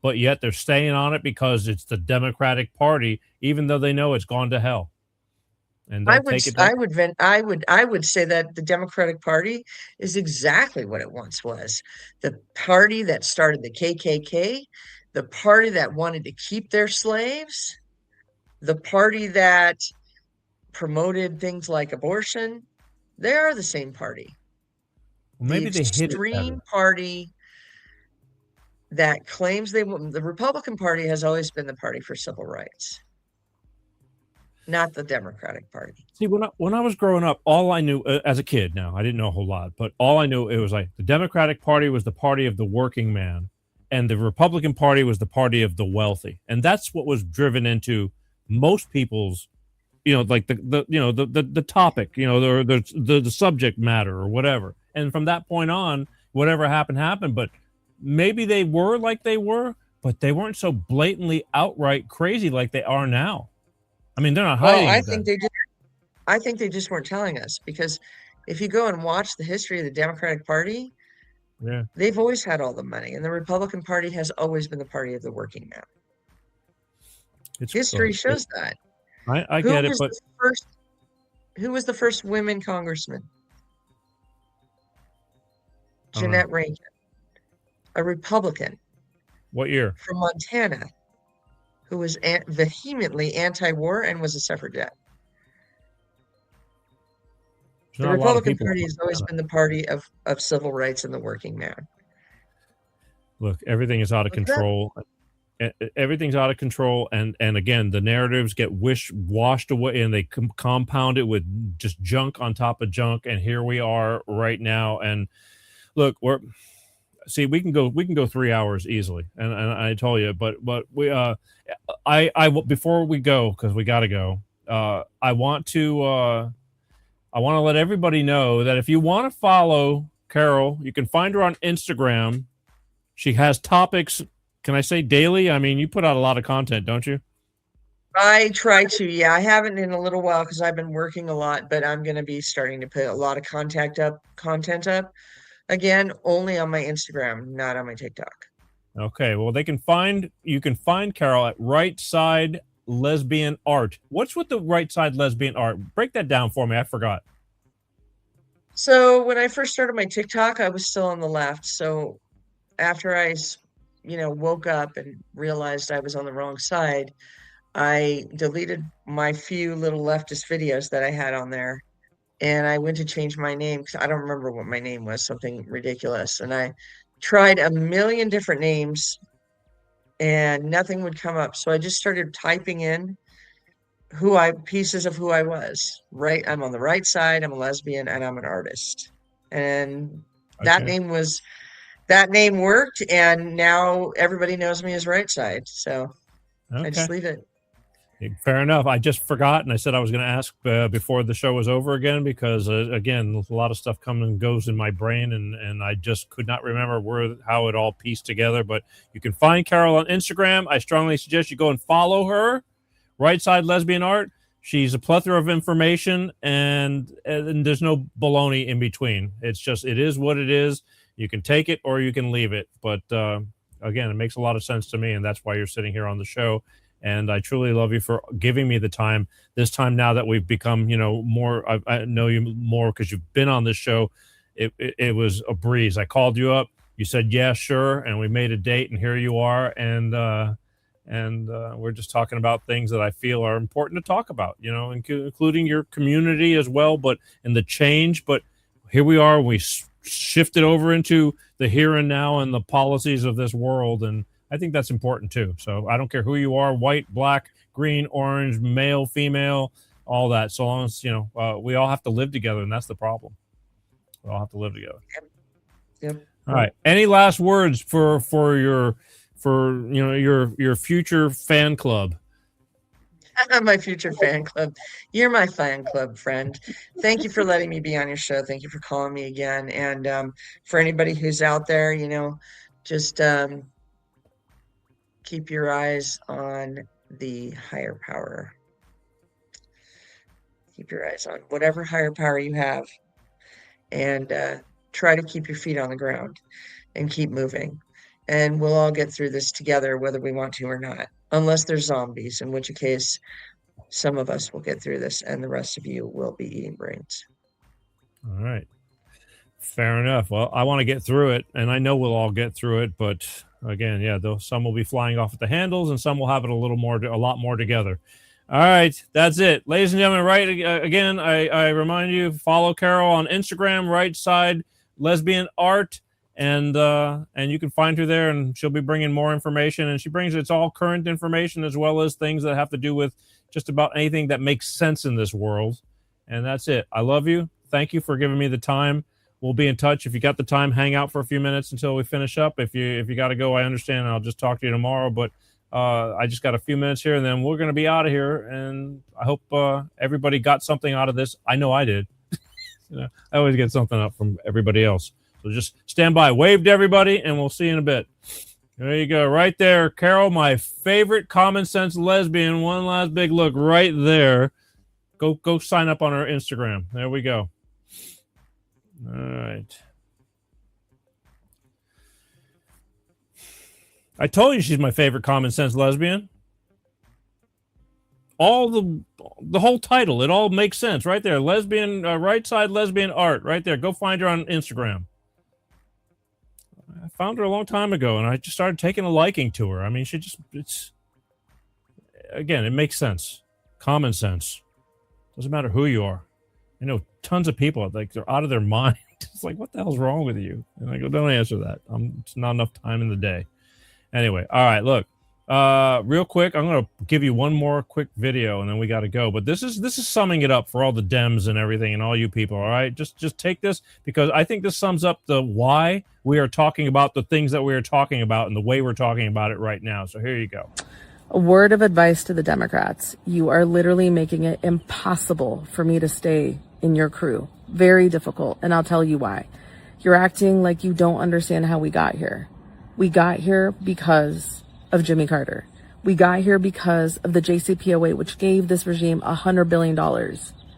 but yet they're staying on it because it's the Democratic Party, even though they know it's gone to hell. And I would say that the Democratic Party is exactly what it once was. The party that started the KKK, the party that wanted to keep their slaves, the party that promoted things like abortion. They are the same party. Well, maybe the they hit extreme party that claims the Republican Party has always been the party for civil rights. not the Democratic Party. See, when I was growing up, all I knew as a kid, now I didn't know a whole lot, but all I knew, it was like the Democratic Party was the party of the working man, and the Republican Party was the party of the wealthy, and that's what was driven into most people's, like the topic, the subject matter or whatever. And from that point on, whatever happened. But maybe they were like they were, but they weren't so blatantly outright crazy like they are now. I mean, they're not hiding. Well, I think they just weren't telling us, because if you go and watch the history of the Democratic Party, yeah, they've always had all the money, and the Republican Party has always been the party of the working man. History shows that. I get it, but who was the first women congressman? Jeanette Rankin, a Republican. What year? From Montana, who was vehemently anti-war and was a suffragette. The Republican Party has always been the party of civil rights and the working man. Look, everything is out of control. Everything's out of control, and again, the narratives get washed away, and they compound it with just junk on top of junk. And here we are right now. And look, we can go 3 hours easily, and I told you, but we I before we go, because we got to go. I want to let everybody know that if you want to follow Carol, you can find her on Instagram. She has topics. Can I say daily? I mean, you put out a lot of content, don't you? I try to, yeah. I haven't in a little while because I've been working a lot, but I'm going to be starting to put a lot of content up again, only on my Instagram, not on my TikTok. Okay, well, you can find Carol at Right Side Lesbian Art. What's with the Right Side Lesbian Art? Break that down for me. I forgot. So when I first started my TikTok, I was still on the left. So after I woke up and realized I was on the wrong side, I deleted my few little leftist videos that I had on there, and I went to change my name because I don't remember what my name was, something ridiculous. And I tried a million different names and nothing would come up. So I just started typing in pieces of who I was. Right, I'm on the right side, I'm a lesbian, and I'm an artist. And that name worked, and now everybody knows me as Right Side. So I just leave it. Fair enough. I just forgot, and I said I was going to ask before the show was over again, because again, a lot of stuff comes and goes in my brain, and I just could not remember how it all pieced together. But you can find Carol on Instagram. I strongly suggest you go and follow her, Right Side Lesbian Art. She's a plethora of information, and there's no baloney in between. It is what it is. You can take it or you can leave it. But again, it makes a lot of sense to me, and that's why you're sitting here on the show. And I truly love you for giving me the time. This time, now that we've become, more, I know you more because you've been on this show. It was a breeze. I called you up. You said, yeah, sure. And we made a date, and here you are. And we're just talking about things that I feel are important to talk about, including your community as well, and the change. But here we are. We shifted over into the here and now and the policies of this world. And I think that's important too. So I don't care who you are, white, black, green, orange, male, female, all that. So long as, we all have to live together, and that's the problem. We all have to live together. Yep. All right. Any last words for your future fan club? My future fan club. You're my fan club friend. Thank you for letting me be on your show. Thank you for calling me again. And for anybody who's out there, just keep your eyes on the higher power. Keep your eyes on whatever higher power you have, and try to keep your feet on the ground and keep moving. And we'll all get through this together, whether we want to or not, unless there's zombies, in which case some of us will get through this and the rest of you will be eating brains. All right. Fair enough. Well, I want to get through it, and I know we'll all get through it, but again, some will be flying off at the handles, and some will have it a lot more together. All right, that's it, ladies and gentlemen. Right, again, I remind you, follow Carol on Instagram, Right Side Lesbian Art, and you can find her there, and she'll be bringing more information. And she brings it's all current information as well as things that have to do with just about anything that makes sense in this world. And that's it. I love you. Thank you for giving me the time. We'll be in touch. If you got the time, hang out for a few minutes until we finish up. If you got to go, I understand. I'll just talk to you tomorrow. But I just got a few minutes here, and then we're going to be out of here. And I hope everybody got something out of this. I know I did. I always get something up from everybody else. So just stand by. Wave to everybody, and we'll see you in a bit. There you go. Right there, Carol, my favorite common sense lesbian. One last big look right there. Go sign up on our Instagram. There we go. All right. I told you she's my favorite common sense lesbian. All the whole title, it all makes sense right there. Lesbian, right side lesbian art right there. Go find her on Instagram. I found her a long time ago, and I just started taking a liking to her. I mean, again, it makes sense. Common sense. Doesn't matter who you are. I know tons of people, like, they're out of their mind. It's like, what the hell's wrong with you? And I go, don't answer that. It's not enough time in the day. Anyway, all right, look. Real quick, I'm going to give you one more quick video, and then we got to go. But this is summing it up for all the Dems and everything and all you people, all right? Just take this, because I think this sums up the why we are talking about the things that we are talking about and the way we're talking about it right now. So here you go. A word of advice to the Democrats. You are literally making it impossible for me to stay in your crew. Very difficult, and I'll tell you why. You're acting like you don't understand how we got here. We got here because of Jimmy Carter. We got here because of the JCPOA, which gave this regime $100 billion,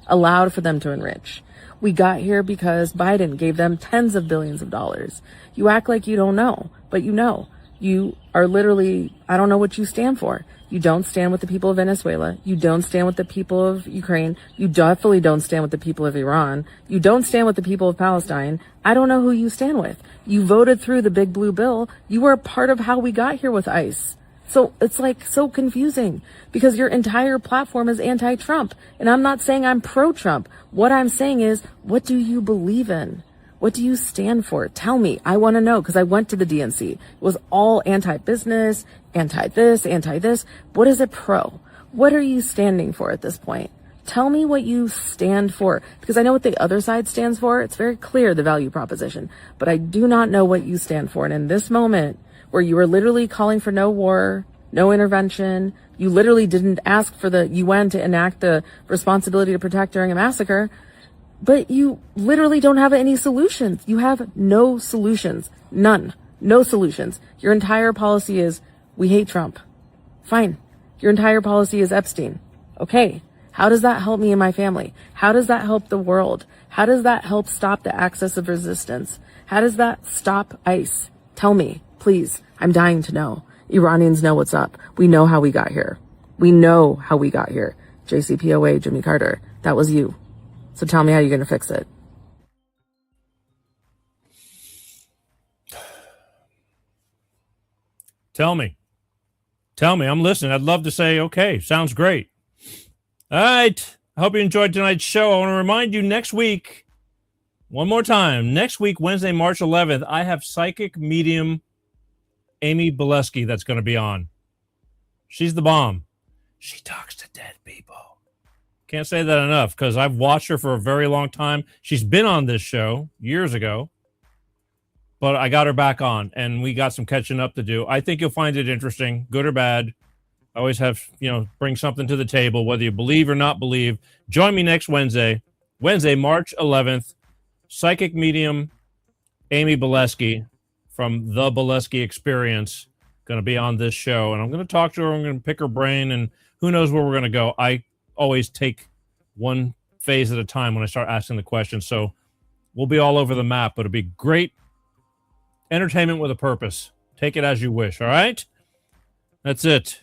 allowed for them to enrich. We got here because Biden gave them tens of billions of dollars. You act like you don't know, but you know. You are literally, I don't know what you stand for. You don't stand with the people of Venezuela. You don't stand with the people of Ukraine. You definitely don't stand with the people of Iran. You don't stand with the people of Palestine. I don't know who you stand with. You voted through the big blue bill. You were a part of how we got here with ICE. So it's like so confusing because your entire platform is anti-Trump. And I'm not saying I'm pro-Trump. What I'm saying is, what do you believe in? What do you stand for? Tell me. I want to know, because I went to the DNC. It was all anti-business, anti-this, anti-this. What is it pro? What are you standing for at this point? Tell me what you stand for, because I know what the other side stands for. It's very clear, the value proposition, but I do not know what you stand for. And in this moment where you are literally calling for no war, no intervention, you literally didn't ask for the UN to enact the responsibility to protect during a massacre, but you literally don't have any solutions. You have no solutions. None. No solutions. Your entire policy is, we hate Trump. Fine. Your entire policy is Epstein. Okay. How does that help me and my family? How does that help the world? How does that help stop the axis of resistance? How does that stop ICE? Tell me, please. I'm dying to know. Iranians know what's up. We know how we got here. We know how we got here. JCPOA, Jimmy Carter. That was you. So tell me how you're going to fix it. Tell me. I'm listening. I'd love to say, okay, sounds great. All right. I hope you enjoyed tonight's show. I want to remind you next week, one more time, next week, Wednesday, March 11th, I have psychic medium Amy Bolesky that's going to be on. She's the bomb. She talks to dead people. Can't say that enough, because I've watched her for a very long time. She's been on this show years ago, but I got her back on, and we got some catching up to do. I think you'll find it interesting, good or bad. I always have, bring something to the table, whether you believe or not believe. Join me next Wednesday, March 11th. Psychic medium Amy Bolesky from The Bolesky Experience going to be on this show, and I'm going to talk to her. I'm going to pick her brain, and who knows where we're going to go. I always take one phase at a time when I start asking the questions. So we'll be all over the map, but it'll be great entertainment with a purpose. Take it as you wish. All right. That's it.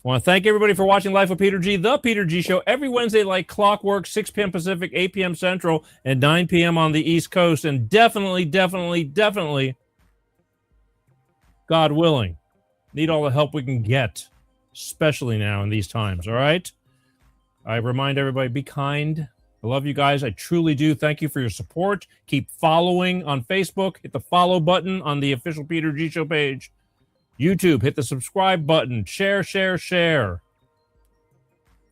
I want to thank everybody for watching Life with Peter G, The Peter G Show, every Wednesday like clockwork, 6 p.m. Pacific, 8 p.m. Central, and 9 p.m. on the East Coast. And definitely, God willing, need all the help we can get, especially now in these times. All right. I remind everybody, be kind, I love you guys. I truly do. Thank you for your support. Keep following on Facebook. Hit the follow button on the official Peter G Show page. YouTube, hit the subscribe button. Share, share, share.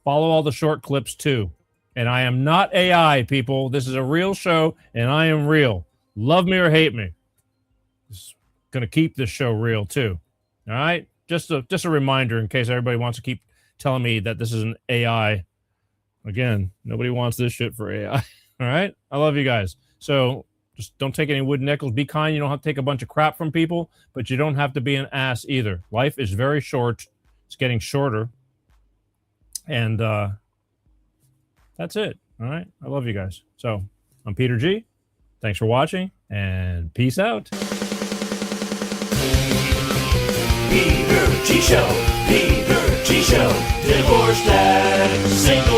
Follow all the short clips too. And I am not AI, people. This is a real show, and I am real. Love me or hate me. Just going to keep this show real too. All right? Just a reminder in case everybody wants to keep telling me that this is an AI. Again, nobody wants this shit for AI. All right? I love you guys. So just don't take any wooden nickels. Be kind. You don't have to take a bunch of crap from people, but you don't have to be an ass either. Life is very short. It's getting shorter. And that's it. All right? I love you guys. So I'm Peter G. Thanks for watching, and peace out. Peter G Show, Peter G Show, divorced dad, single